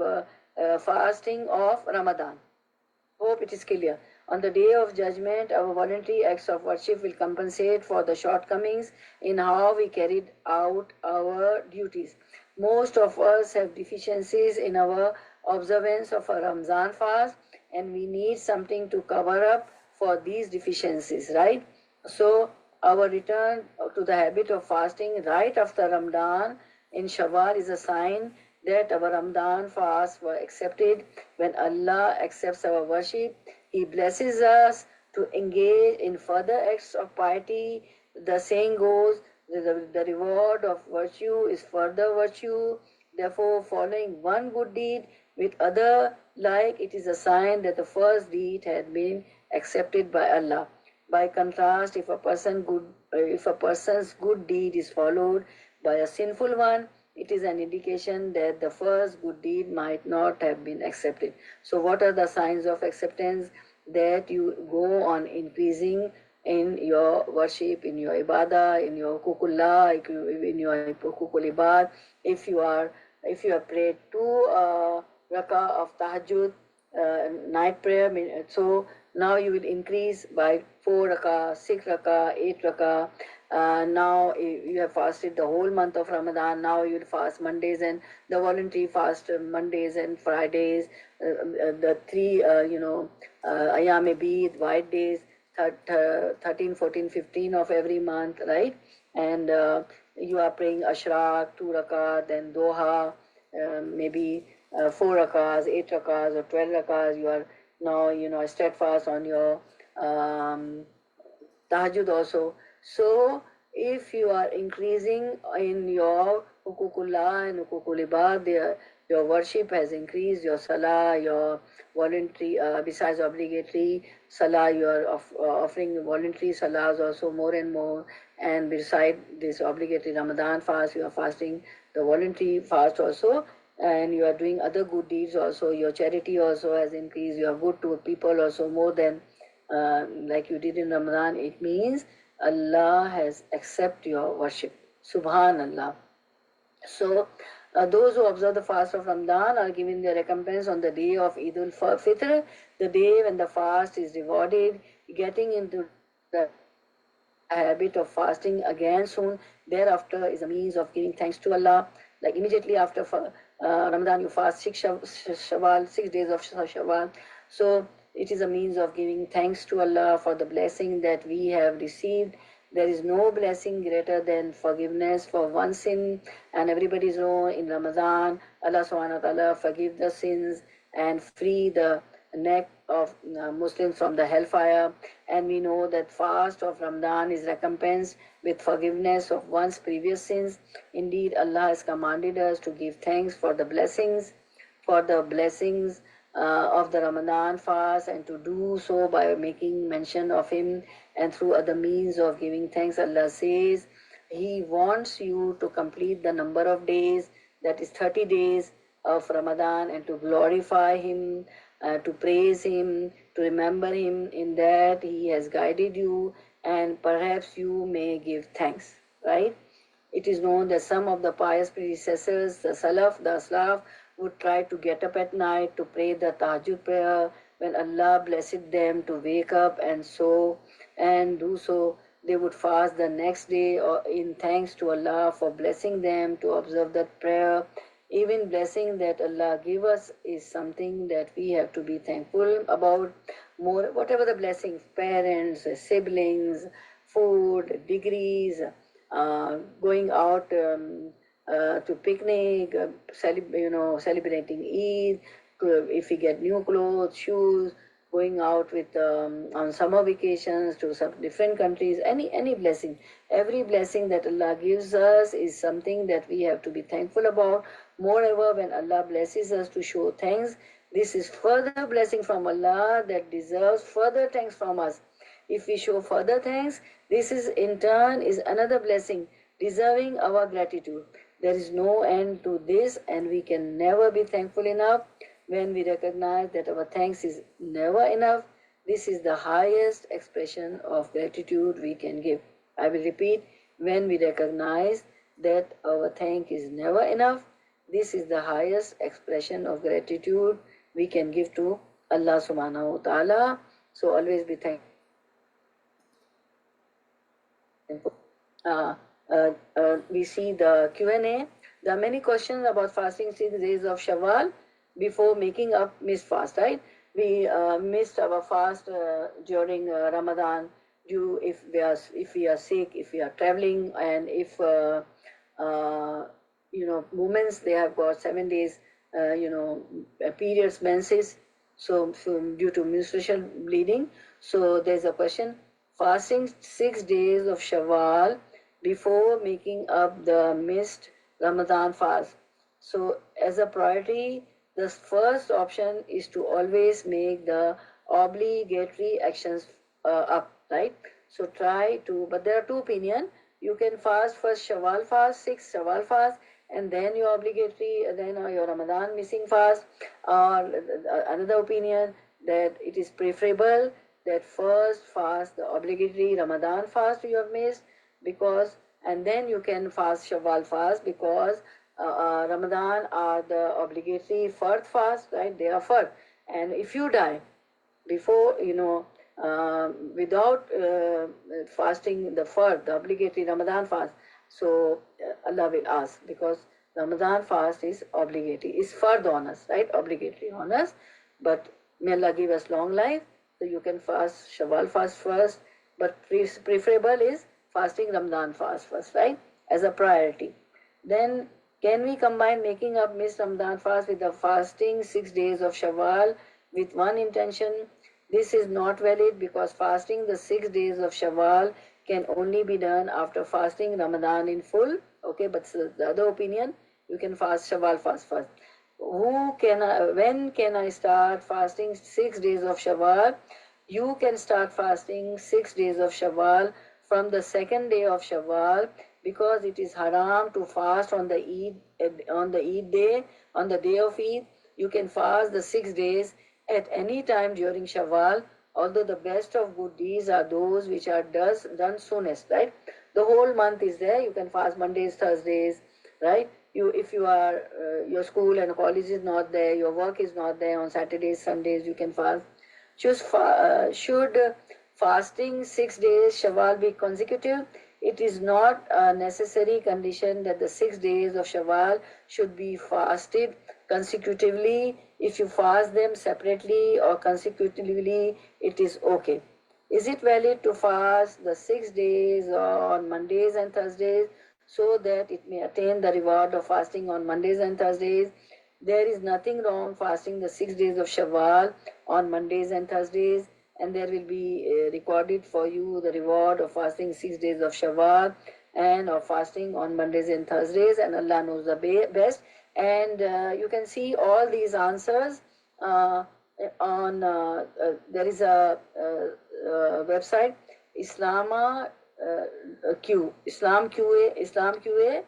fasting of Ramadan. Hope it is clear. On the day of judgment, our voluntary acts of worship will compensate for the shortcomings in how we carried out our duties. Most of us have deficiencies in our observance of a Ramzan fast, and we need something to cover up for these deficiencies, right? So our return to the habit of fasting right after Ramadan in Shawwal is a sign that our Ramadan fasts were accepted. When Allah accepts our worship, He blesses us to engage in further acts of piety. The saying goes, the reward of virtue is further virtue. Therefore, following one good deed with other like, it is a sign that the first deed had been accepted by Allah. By contrast, if a person's good deed is followed by a sinful one, it is an indication that the first good deed might not have been accepted. So what are the signs of acceptance? That you go on increasing in your worship, in your ibadah, in your kukullah, in your kukul ibad. If you have prayed 2 rakah of tahajjud, night prayer, so now you will increase by 4 rakah, 6 rakah, 8 rakah. Now you have fasted the whole month of Ramadan. Now you will fast Mondays and the voluntary fast Mondays and Fridays. The 3 ayam bid, white days, 13, 14, 15 of every month, right? And you are praying Ashraq, 2 rakah, then Doha, maybe 4 rakahs, 8 rakahs, or 12 rakahs. You are now steadfast on your tahajjud also. So if you are increasing in your hukukullah and hukukulibad, your worship has increased, your salah, your voluntary, besides obligatory salah, you are offering voluntary salahs also more and more. And beside this obligatory Ramadan fast, you are fasting the voluntary fast also, and you are doing other good deeds also. Your charity also has increased. You are good to people also more than like you did in Ramadan. It means Allah has accepted your worship. Subhanallah. So those who observe the fast of Ramadan are given their recompense on the day of Eid al-Fitr, the day when the fast is rewarded. Getting into the habit of fasting again soon thereafter is a means of giving thanks to Allah. Like immediately after Ramadan, you fast 6 Shawwal, 6 days of Shawwal. So it is a means of giving thanks to Allah for the blessing that we have received. There is no blessing greater than forgiveness for one sin, and everybody's know in Ramadan, Allah subhanahu wa ta'ala forgive the sins and free the neck of Muslims from the hellfire. And we know that fast of Ramadan is recompensed with forgiveness of one's previous sins. Indeed, Allah has commanded us to give thanks for the blessings of the Ramadan fast, and to do so by making mention of Him and through other means of giving thanks. Allah says He wants you to complete the number of days, that is 30 days of Ramadan, and to glorify Him, to praise Him, to remember Him in that He has guided you, and perhaps you may give thanks, right? It is known that some of the pious predecessors, the Salaf, the Aslaf, would try to get up at night to pray the Tahajjud prayer. When Allah blessed them to wake up and so and do so, they would fast the next day or in thanks to Allah for blessing them to observe that prayer. Even blessing that Allah give us is something that we have to be thankful about. More, whatever the blessings, parents, siblings, food, degrees, going out to picnic, celebrating Eid, if we get new clothes, shoes, going out with on summer vacations to some different countries, any blessing, every blessing that Allah gives us is something that we have to be thankful about. Moreover, when Allah blesses us to show thanks, this is further blessing from Allah that deserves further thanks from us. If we show further thanks, this is in turn is another blessing deserving our gratitude. There is no end to this, and we can never be thankful enough. When we recognize that our thanks is never enough, this is the highest expression of gratitude we can give. I will repeat, when we recognize that our thank is never enough, this is the highest expression of gratitude we can give to Allah subhanahu wa ta'ala. So always be thankful. We see the Q&A. There are many questions about fasting 6 days of Shawwal before making up missed fast, right? We missed our fast during Ramadan due if we are sick, if we are traveling, and if women, they have got 7 days periods, menses, so due to menstrual bleeding. So there's a question, fasting 6 days of Shawwal before making up the missed Ramadan fast. So as a priority, the first option is to always make the obligatory actions up, right? So try to, but there are two opinions. You can fast first Shawwal fast, 6 Shawwal fast, and then your obligatory, then your Ramadan missing fast. Or another opinion that it is preferable that first fast the obligatory Ramadan fast you have missed, because, and then you can fast Shawwal fast, because Ramadan are the obligatory fard fast, right? They are fard. And if you die before, without fasting the fard, the obligatory Ramadan fast, so Allah will ask, because Ramadan fast is obligatory, is fard on us, right? Obligatory on us. But may Allah give us long life, so you can fast Shawwal fast first, but preferable is fasting Ramadan fast first, right? As a priority. Then can we combine making up missed Ramadan fast with the fasting 6 days of Shawwal with one intention? This is not valid, because fasting the 6 days of Shawwal can only be done after fasting Ramadan in full. Okay, but the other opinion, you can fast Shawwal fast first. When can I start fasting 6 days of Shawwal? You can start fasting 6 days of Shawwal from the second day of Shawwal, because it is haram to fast on the Eid day, on the day of Eid. You can fast the 6 days at any time during Shawwal, although the best of good deeds are those which are done soonest, right? The whole month is there. You can fast Mondays, Thursdays, right? If you are your school and college is not there, your work is not there, on Saturdays, Sundays you can fast. Should fasting 6 days Shawwal be consecutive? It is not a necessary condition that the 6 days of Shawwal should be fasted consecutively. If you fast them separately or consecutively, it is okay. Is it valid to fast the 6 days on Mondays and Thursdays so that it may attain the reward of fasting on Mondays and Thursdays? There is nothing wrong fasting the 6 days of Shawwal on Mondays and Thursdays, and there will be recorded for you the reward of fasting 6 days of Shawwal and of fasting on Mondays and Thursdays, and Allah knows the best. And you can see all these answers uh, on there is a website, Islama Q Islam QA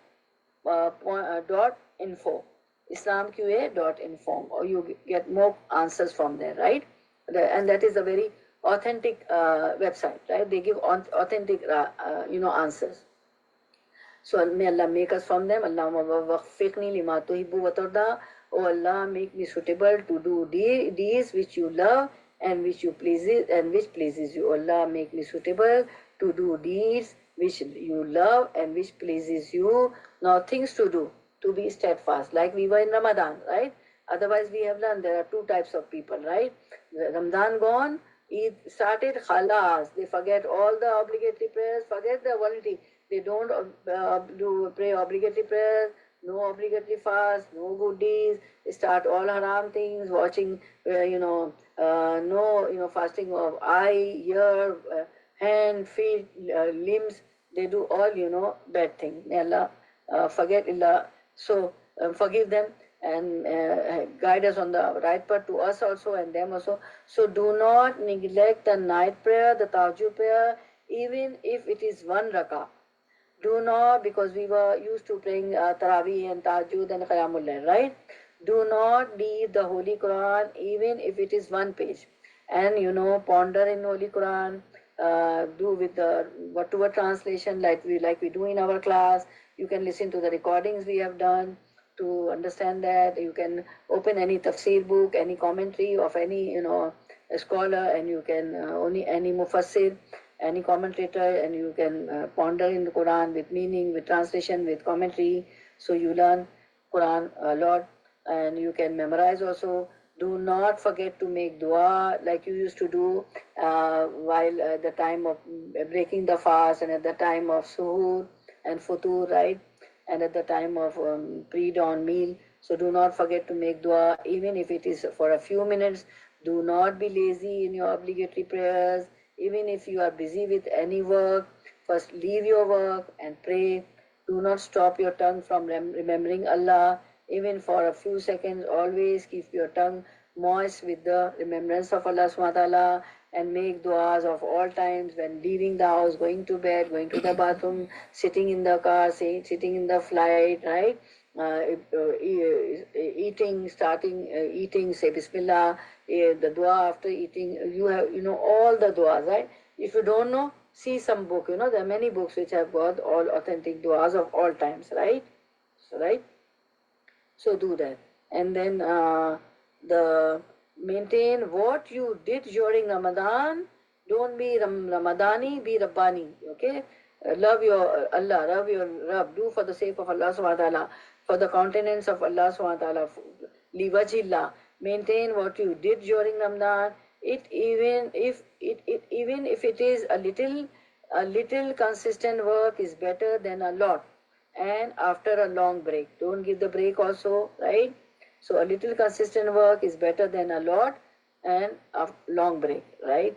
dot info, islamqa.info, or you get more answers from there, right? And that is a very authentic website, right? They give authentic answers. So may Allah make us from them. Allahumma waffiqni lima tuhibbu wa tarda. Oh Allah, make me suitable to do deeds which you love and which pleases you. Allah, make me suitable to do deeds which you love and which pleases you. Now things to do, to be steadfast, like we were in Ramadan, right? Otherwise we have learned there are two types of people, right? Ramadan gone, Eid started, khalas, they forget all the obligatory prayers, forget the voluntary. They don't pray obligatory prayers, no obligatory fast, no good deeds. They start all haram things, watching, no, fasting of eye, ear, hand, feet, limbs. They do all, bad things. May Allah forget Allah. So forgive them and guide us on the right path, to us also and them also. So do not neglect the night prayer, the tahajjud prayer, even if it is one rakah. Do not, because we were used to praying Taraweeh and Tahajjud and Qiyamul Layl, right? Do not leave the Holy Quran, even if it is one page. And ponder in Holy Quran, do with the word-to-word translation like we do in our class. You can listen to the recordings we have done to understand that. You can open any tafsir book, any commentary of any scholar, and you can only any mufassir, any commentator, and you can ponder in the Quran with meaning, with translation, with commentary. So you learn Quran a lot, and you can memorize also. Do not forget to make dua like you used to do while at the time of breaking the fast, and at the time of suhoor and futur, right? And at the time of pre-dawn meal. So do not forget to make dua, even if it is for a few minutes. Do not be lazy in your obligatory prayers. Even if you are busy with any work, first leave your work and pray. Do not stop your tongue from remembering Allah. Even for a few seconds, always keep your tongue moist with the remembrance of Allah subhanahu wa ta'ala, and make du'as of all times, when leaving the house, going to bed, going to the bathroom, sitting in the car, sitting in the flight, right? Eating, starting eating, say Bismillah, the dua after eating. You have, all the duas, right? If you don't know, see some book. There are many books which have got all authentic duas of all times, right? So, right? So do that. And then the maintain what you did during Ramadan. Don't be Ramadani, be Rabbani. Okay? Love your Allah, love your Rabb. Do for the sake of Allah subhanahu wa ta'ala, for the countenance of Allah subhanahu wa ta'ala. Liwajillah. Maintain what you did during Ramadan. Even if it is a little consistent work is better than a lot. And after a long break, don't give the break also, right? So a little consistent work is better than a lot and a long break, right?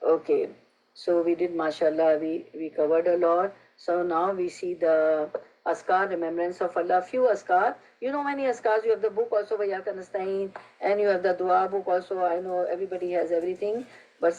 Okay. So we did, mashallah, we covered a lot. So now we see the askar, remembrance of Allah, few askar. You know many askars, you have the book also, Iyyaka Nasta'een, and you have the dua book also. I know everybody has everything, but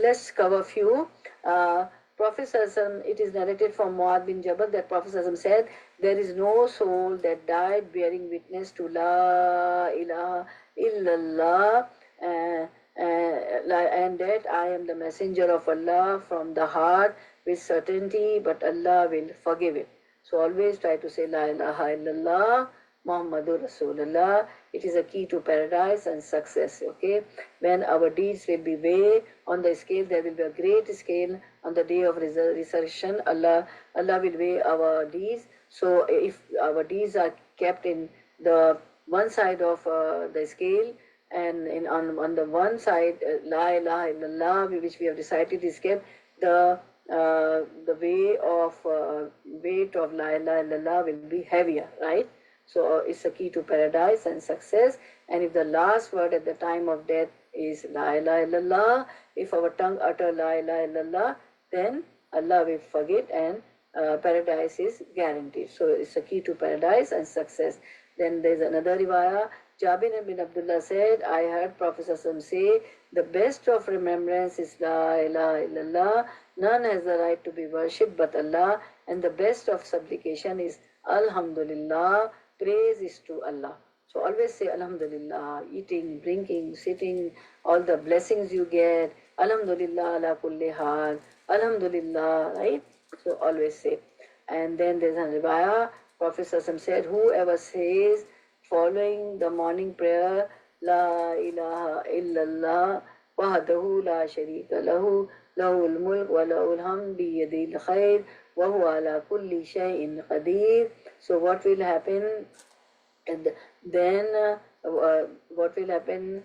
let's cover few. Prophet Sallallahu, it is narrated from Muad bin Jabal that Prophet Sallallahu said, there is no soul that died bearing witness to La ilaha illallah, and that I am the messenger of Allah from the heart with certainty, but Allah will forgive it. So always try to say La ilaha illallah Muhammadur Rasulullah. It is a key to paradise and success. Okay, when our deeds will be weighed on the scale, there will be a great scale on the day of resurrection. Allah will weigh our deeds. So if our deeds are kept in the one side of the scale, and on the one side, La ilaha illallah, which we have decided is kept, the weight of La ilaha illallah will be heavier, right? So it's a key to paradise and success. And if the last word at the time of death is La ilaha illallah, if our tongue utter La ilaha illallah, then Allah will forget and paradise is guaranteed. So it's a key to paradise and success. Then there's another riwayah. Jabir bin Abdullah said, I heard Prophet say, the best of remembrance is La ilaha illallah. None has the right to be worshipped but Allah. And the best of supplication is Alhamdulillah. Praise is to Allah. So always say Alhamdulillah, eating, drinking, sitting, all the blessings you get. Alhamdulillah ala kulli hal. Alhamdulillah, right? So always say. And then there's a riwayah. Prophet said, whoever says following the morning prayer, La ilaha illallah wahdahu la sharika lahu lahul mulk wa lahul hamd biyadil khair wa huwa ala kulli shay'in qadir. So what will happen? And then what will happen?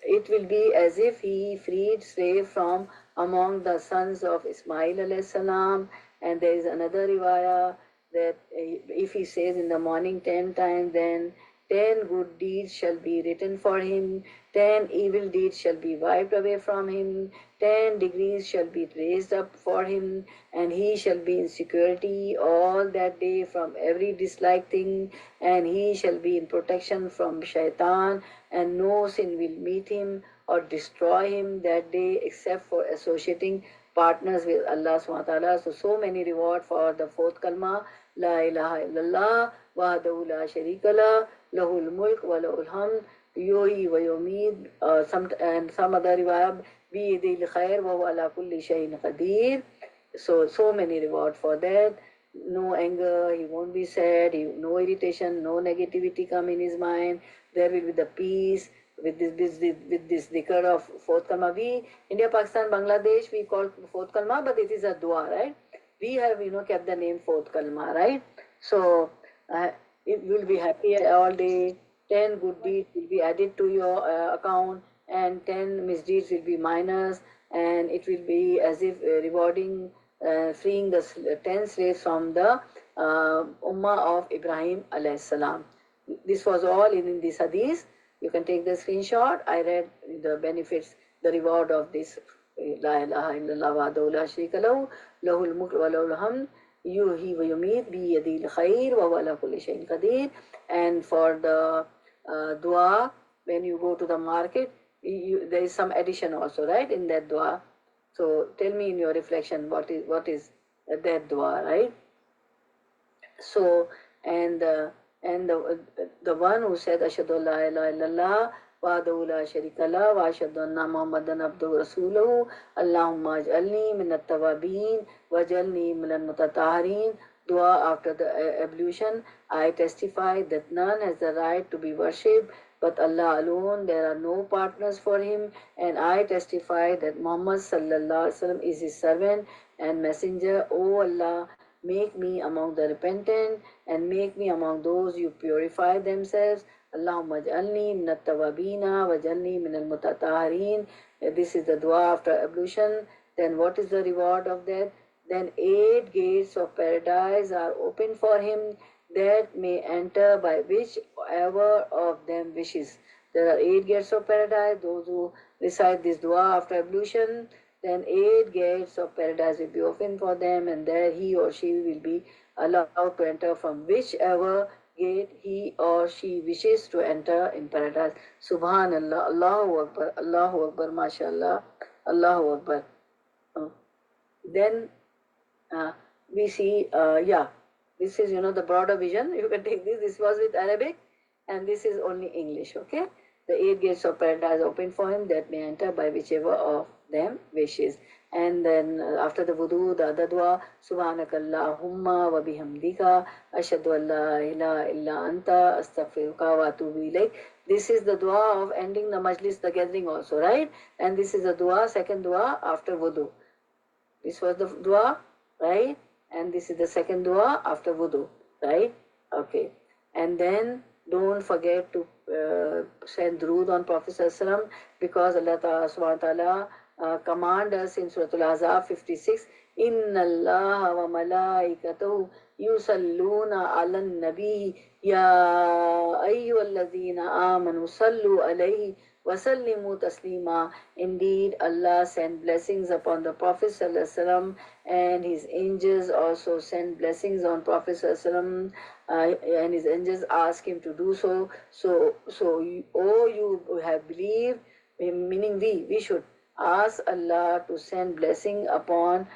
It will be as if he freed slave from among the sons of Ismail alayhi salam. And there is another riwayah that if he says in the morning 10 times, then 10 good deeds shall be written for him, 10 evil deeds shall be wiped away from him, 10 degrees shall be raised up for him, and he shall be in security all that day from every disliked thing, and he shall be in protection from shaitan, and no sin will meet him or destroy him that day except for associating partners with Allah subhanahu wa ta'ala. So many reward for the fourth kalma, La ilaha illallah, wahdahu la sharika lah, lahul mulk wa lahul hamd, yuhyi wa yumeet, and some other riwayah, biyadil khair wa huwa ala kulli shay'in qadir. So many reward for that. No anger, he won't be sad, no irritation, no negativity come in his mind. There will be the peace. With this dhikr of fourth kalma, we India, Pakistan, Bangladesh, we call fourth kalma, but it is a dua, right? We have kept the name fourth kalma, right? So it will be happy all day. 10 good deeds will be added to your account, and 10 misdeeds will be minus, and it will be as if rewarding, freeing the 10 slaves from the ummah of Ibrahim alayhi salam. This was all in this hadith. You can take the screenshot. I read the benefits, the reward of this La ilaha illallah wahdahu la sharika lahu lahul mulk wa lahul hamd yuhyi wa yumeet biyadil khair wa huwa ala kulli shay'in qadir. And for the dua, when you go to the market, there is some addition also, right, in that dua. So tell me in your reflection what is that dua, right? So and the one who said Ashhadu la ilaha illallah wahdahu la sharika lah wa ashhadu anna Muhammadan abduhu rasuluhu Allahumma aj'alni min at-tawabin waj'alni min al-mutatahhirin. Dua after the ablution. I testify that none has the right to be worshipped but Allah alone. There are no partners for him, and I testify that Muhammad sallallahu alaihi wasallam is his servant and messenger. O Allah, make me among the repentant and make me among those who purify themselves. Allahumma ja'alni min at-tawabina wa ja'alni min al-mutatahhirin. This is the dua after ablution. Then what is the reward of that? Then 8 gates of paradise are open for him that may enter by whichever of them wishes. There are 8 gates of paradise. Those who recite this dua after ablution, then 8 gates of paradise will be open for them, and there he or she will be allowed to enter from whichever gate he or she wishes to enter in paradise. Subhanallah, Allahu Akbar, MashaAllah, Allahu Akbar. Then we see, this is, the broader vision. You can take this. This was with Arabic, and this is only English, okay? The 8 gates of paradise open for him that may enter by whichever of them wishes. And then after the wudu, the other dua, Subhanakallahumma wa bihamdika ashhadu an la ilaha illa anta astaghfiruka wa atubu ilayk. This is the dua of ending the majlis, the gathering also, right? And this is the dua, second dua after wudu. This was the dua, right? And this is the second dua after wudu, right? Okay. And then don't forget to send durood on Prophet ﷺ, because Allah subhanahu wa ta'ala command us in Surah Al-Ahzab 56, Inna Allah wa malaikatahu yusalluna ala nabi ya ayyuhalladhina amanu sallu alayhi wa sallimu taslima. Indeed, Allah sent blessings upon the Prophet sallallahu alaihi wasallam, and his angels also sent blessings on Prophet sallallahu alaihi wasallam, and his angels ask him to do so. So you, oh, you who have believed, meaning we should ask Allah to send blessing upon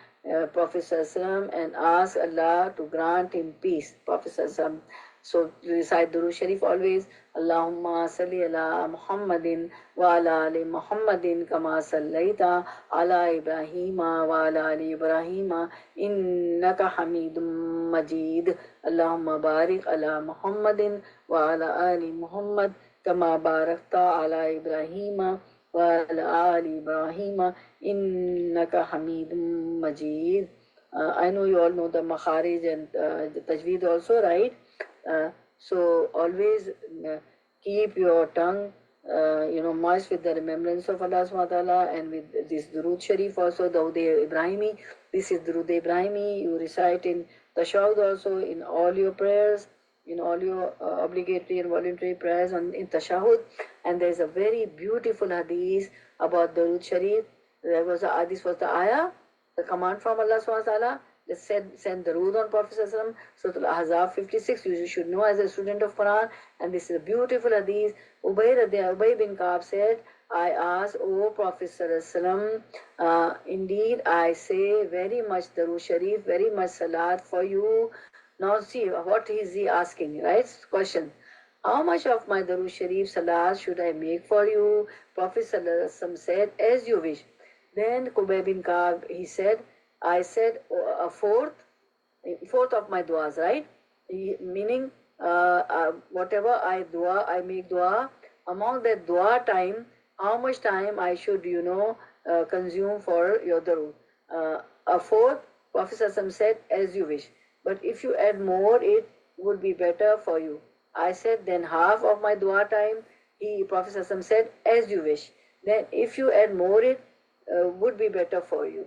Prophet Sallallahu and ask Allah to grant him peace. Prophet Sallallahu. So recite Durood Sharif always. Allahumma salli ala Muhammadin wa ala ali Muhammadin kama sallaita ala Ibrahima wa ala ali Ibrahima innaka Hamidum Majid. Allahumma barik ala Muhammadin wa ala ali Muhammad kama barakta ala Ibrahima wa ala ali Ibrahima innaka Hamidum Majid. I know you all know the Makharij and the Tajweed also, right? So always keep your tongue, moist with the remembrance of Allah subhanahu wa ta'ala, and with this Durood Sharif also, Dawood Ibrahimi. This is Durood Ibrahimi. You recite in Tashahud also, in all your prayers, in all your obligatory and voluntary prayers in Tashahud. And there is a very beautiful hadith about Durood Sharif. There was this was the ayah, the command from Allah subhanahu wa ta'ala. Let's send the Durood on Prophet Sallallahu Alaihi Wasallam. Surah Al-Ahzab 56, you should know as a student of Quran. And this is a beautiful hadith. Ubay bin Ka'b said, I asked, O Prophet Sallallahu Alaihi Wasallam, indeed I say very much Durood Sharif, very much Salat for you. Now see, what is he asking, right? Question. How much of my Durood Sharif Salat should I make for you? Prophet Sallallahu Alaihi Wasallam said, as you wish. Then Ubay bin Ka'b, he said, I said a fourth of my duas, right? Meaning whatever I make dua, among that dua time, how much time I should, consume for your durood. A fourth, Prophet Sallallahu said, as you wish. But if you add more, it would be better for you. I said, then half of my dua time, Prophet Sallallahu said, as you wish. Then if you add more, it would be better for you.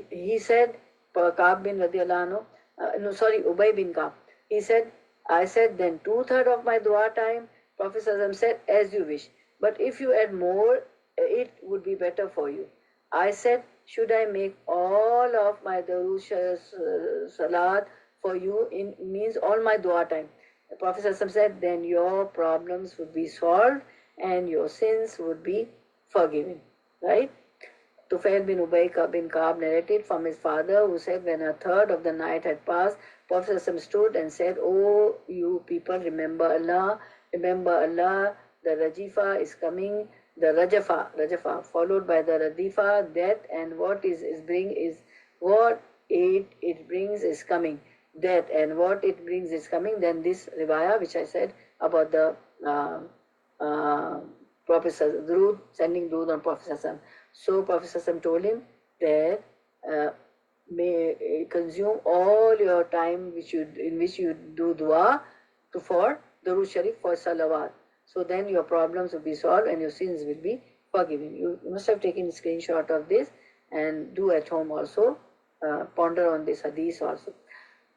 He said, Ka'b bin radiallahu anhu, Ubay bin Ka'b. He said, I said, then 2/3 of my dua time, Prophet Sallallahu said, as you wish. But if you add more, it would be better for you. I said, should I make all of my Durood Salat for you? Means all my dua time. The Prophet Sallallahu said, then your problems would be solved and your sins would be forgiven. Right? Tufail bin Ubay bin Ka'b narrated from his father, who said, when 1/3 of the night had passed, Prophet stood and said, oh, you people, remember Allah, the Rajifa is coming, the Rajafa, followed by the Radifa, death, and what it brings is coming, death, and what it brings is coming. Then this Riwayah, which I said about the Prophet sending Durood on Prophet. So Prophet told him that may consume all your time in which you do dua for Durood Sharif, for salawat. So then your problems will be solved and your sins will be forgiven. You must have taken a screenshot of this and do at home also. Ponder on this hadith also.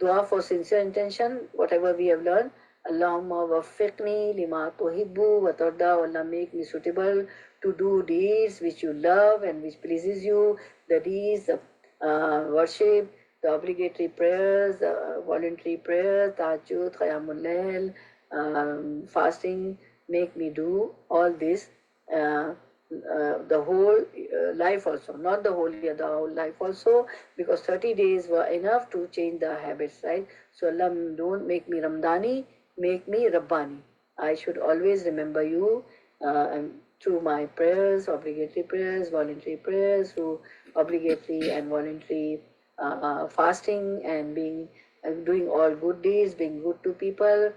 Dua for sincere intention, whatever we have learned. Allahumma waffiqni lima tuhibbu wa tarda. Allah, make me suitable to do deeds which you love and which pleases you, the deeds of worship, the obligatory prayers, the voluntary prayers, tahajjud, qiyamul layl, fasting. Make me do all this, the whole life also, not the whole year, the whole life also, because 30 days were enough to change the habits, right? So Allah, don't make me Ramdani, make me Rabbani. I should always remember you through my prayers, obligatory prayers, voluntary prayers, through obligatory and voluntary fasting, and doing all good deeds, being good to people,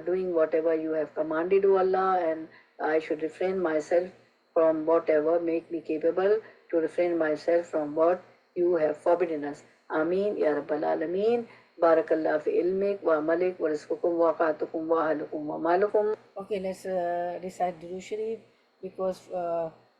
doing whatever you have commanded, O Allah, and I should refrain myself from whatever make me capable to refrain myself from what you have forbidden us. Ameen Ya Rabbal Alameen. Barakallah fi ilmik wa malik wa rizqukum wa qatukum wa ahlukum wa malukum. Okay, let's recite Durood Sharif, because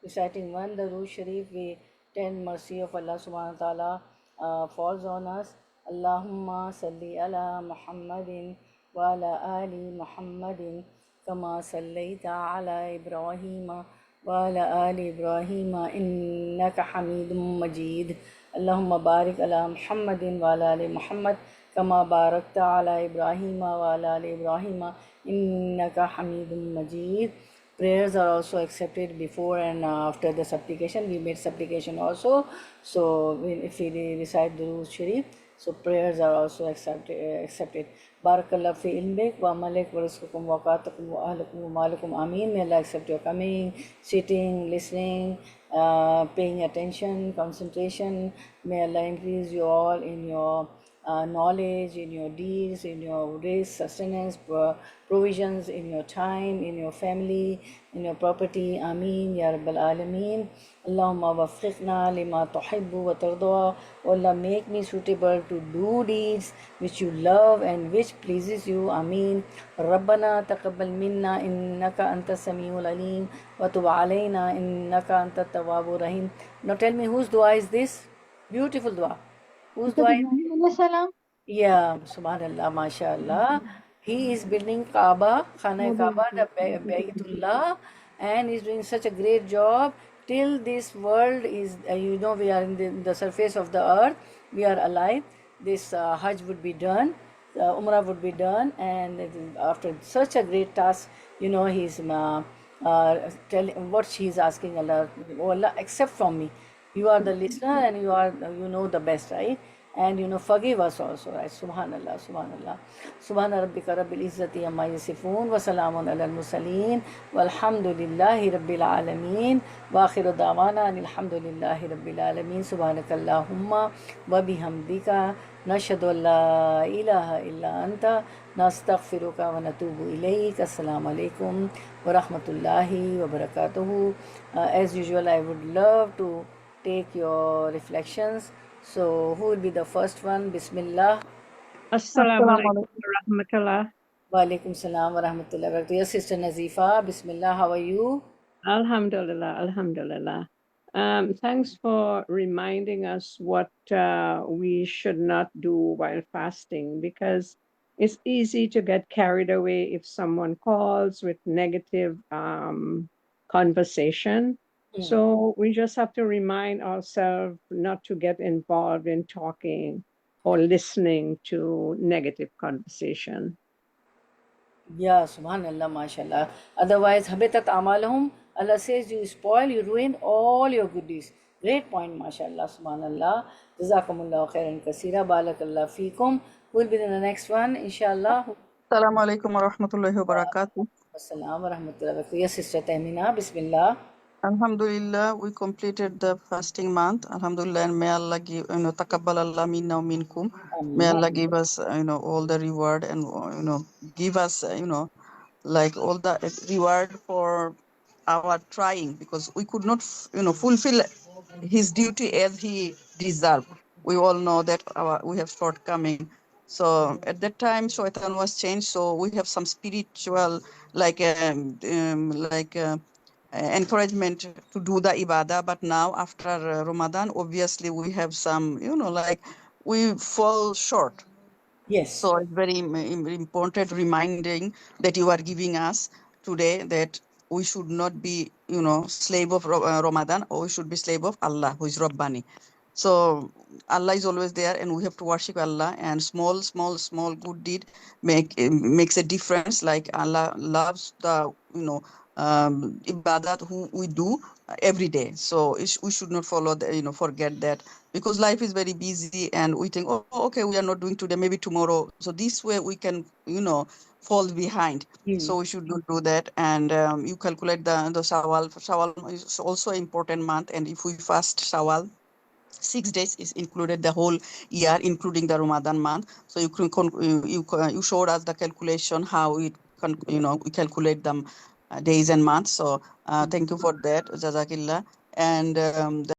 reciting one Durood Sharif, we 10 mercy of Allah subhanahu wa ta'ala falls on us. Allahumma salli ala Muhammadin wa ala ali Muhammadin kama sallaita ala Ibrahim wa ala ali Ibrahim innaka Hamidum Majid. Allahumma barik ala Muhammadin wa ala ali Muhammad kama barakta ala Ibrahim wa ala ali Ibrahim innaka Hamidum Majid. Prayers are also accepted before and after the supplication. We made supplication also. So if we recite the Durood Sharif, so prayers are also accepted. Barakallah fi ilmik wa malik wa rizqukum wa qatakum wa ahlukum wa malakum ameen. May Allah accept your coming, sitting, listening, paying attention, concentration. May Allah increase you all in your knowledge, in your deeds, in your risk, sustenance, provisions, in your time, in your family, in your property. Ameen Ya Rabbal Alameen. Allahumma waffiqna lima tuhibbu wa tarda. Allah, make me suitable to do deeds which you love and which pleases you. Ameen. Rabbana taqabbal minna innaka anta samiul alim wa tub alayna innaka anta tawwabur rahim. Now tell me, whose dua is this? Beautiful dua. Whose dua is Salam. Yeah, subhanallah, mashallah. He is building Kaaba, Khana Kaaba, the Baytullah, and is doing such a great job. Till this world is, we are in the surface of the earth, we are alive. This Hajj would be done, Umrah would be done, and after such a great task, he's telling what she is asking Allah, oh Allah, accept from me. You are the listener and you know the best, right? And forgive us also, right? Subhanallah, Subhanallah. Subhana rabbika rabbil izzati amma yasifun wa salamun alal mursaleen walhamdulillahi rabbil alameen wa akhiru da'wana alhamdulillahi rabbil alameen. Subhanakallahumma wa bihamdika nashhadu an la ilaha illa anta nastaghfiruka wa natubu ilayk. Assalamu alaikum wa rahmatullahi wa barakatuhu. As usual, I would love to take your reflections. So, who will be the first one? Bismillah. Assalamu alaikum wa rahmatullah. Wa alaikum salam wa rahmatullah wa barakatuh. Yes, Sister Nazifa. Bismillah. How are you? Alhamdulillah, alhamdulillah. Thanks for reminding us what we should not do while fasting, because it's easy to get carried away if someone calls with negative conversation. So we just have to remind ourselves not to get involved in talking or listening to negative conversation. Yeah, subhanallah, mashallah. Otherwise, habitat amalahum. Allah says you spoil, you ruin all your good deeds. Great point, mashallah, subhanallah. Jazakumullah khairan kasira. Barakallah feekum. Who will be the next one, inshallah? Assalamu alaikum wa rahmatullahi wa barakatuh. Assalamu wa rahmatullahi wa barakatuh. Yes, Sister Tamina. Bismillah. Alhamdulillah, we completed the fasting month. Alhamdulillah, and may Allah give, taqabbal Allah minna wa minkum. May Allah give us, all the reward and, give us, like all the reward for our trying, because we could not, fulfill his duty as he deserved. We all know that we have shortcoming. So at that time, Shaitan was changed. So we have some spiritual, encouragement to do the ibadah. But now after Ramadan, obviously we have some, we fall short. Yes. So it's very important reminding that you are giving us today, that we should not be, slave of Ramadan, or we should be slave of Allah, who is Rabbani. So Allah is always there, and we have to worship Allah. And small good deed makes a difference. Like Allah loves the, ibadat who we do every day. So we should not follow the, forget that, because life is very busy and we think, oh, okay, we are not doing today, maybe tomorrow. So this way we can, fall behind. So we should not do that. And you calculate the Shawwal. Shawwal is also an important month. And if we fast Shawwal, 6 days is included the whole year, including the Ramadan month. So you showed us the calculation, how we calculate them days and months. So thank you for that, Jazakillah. And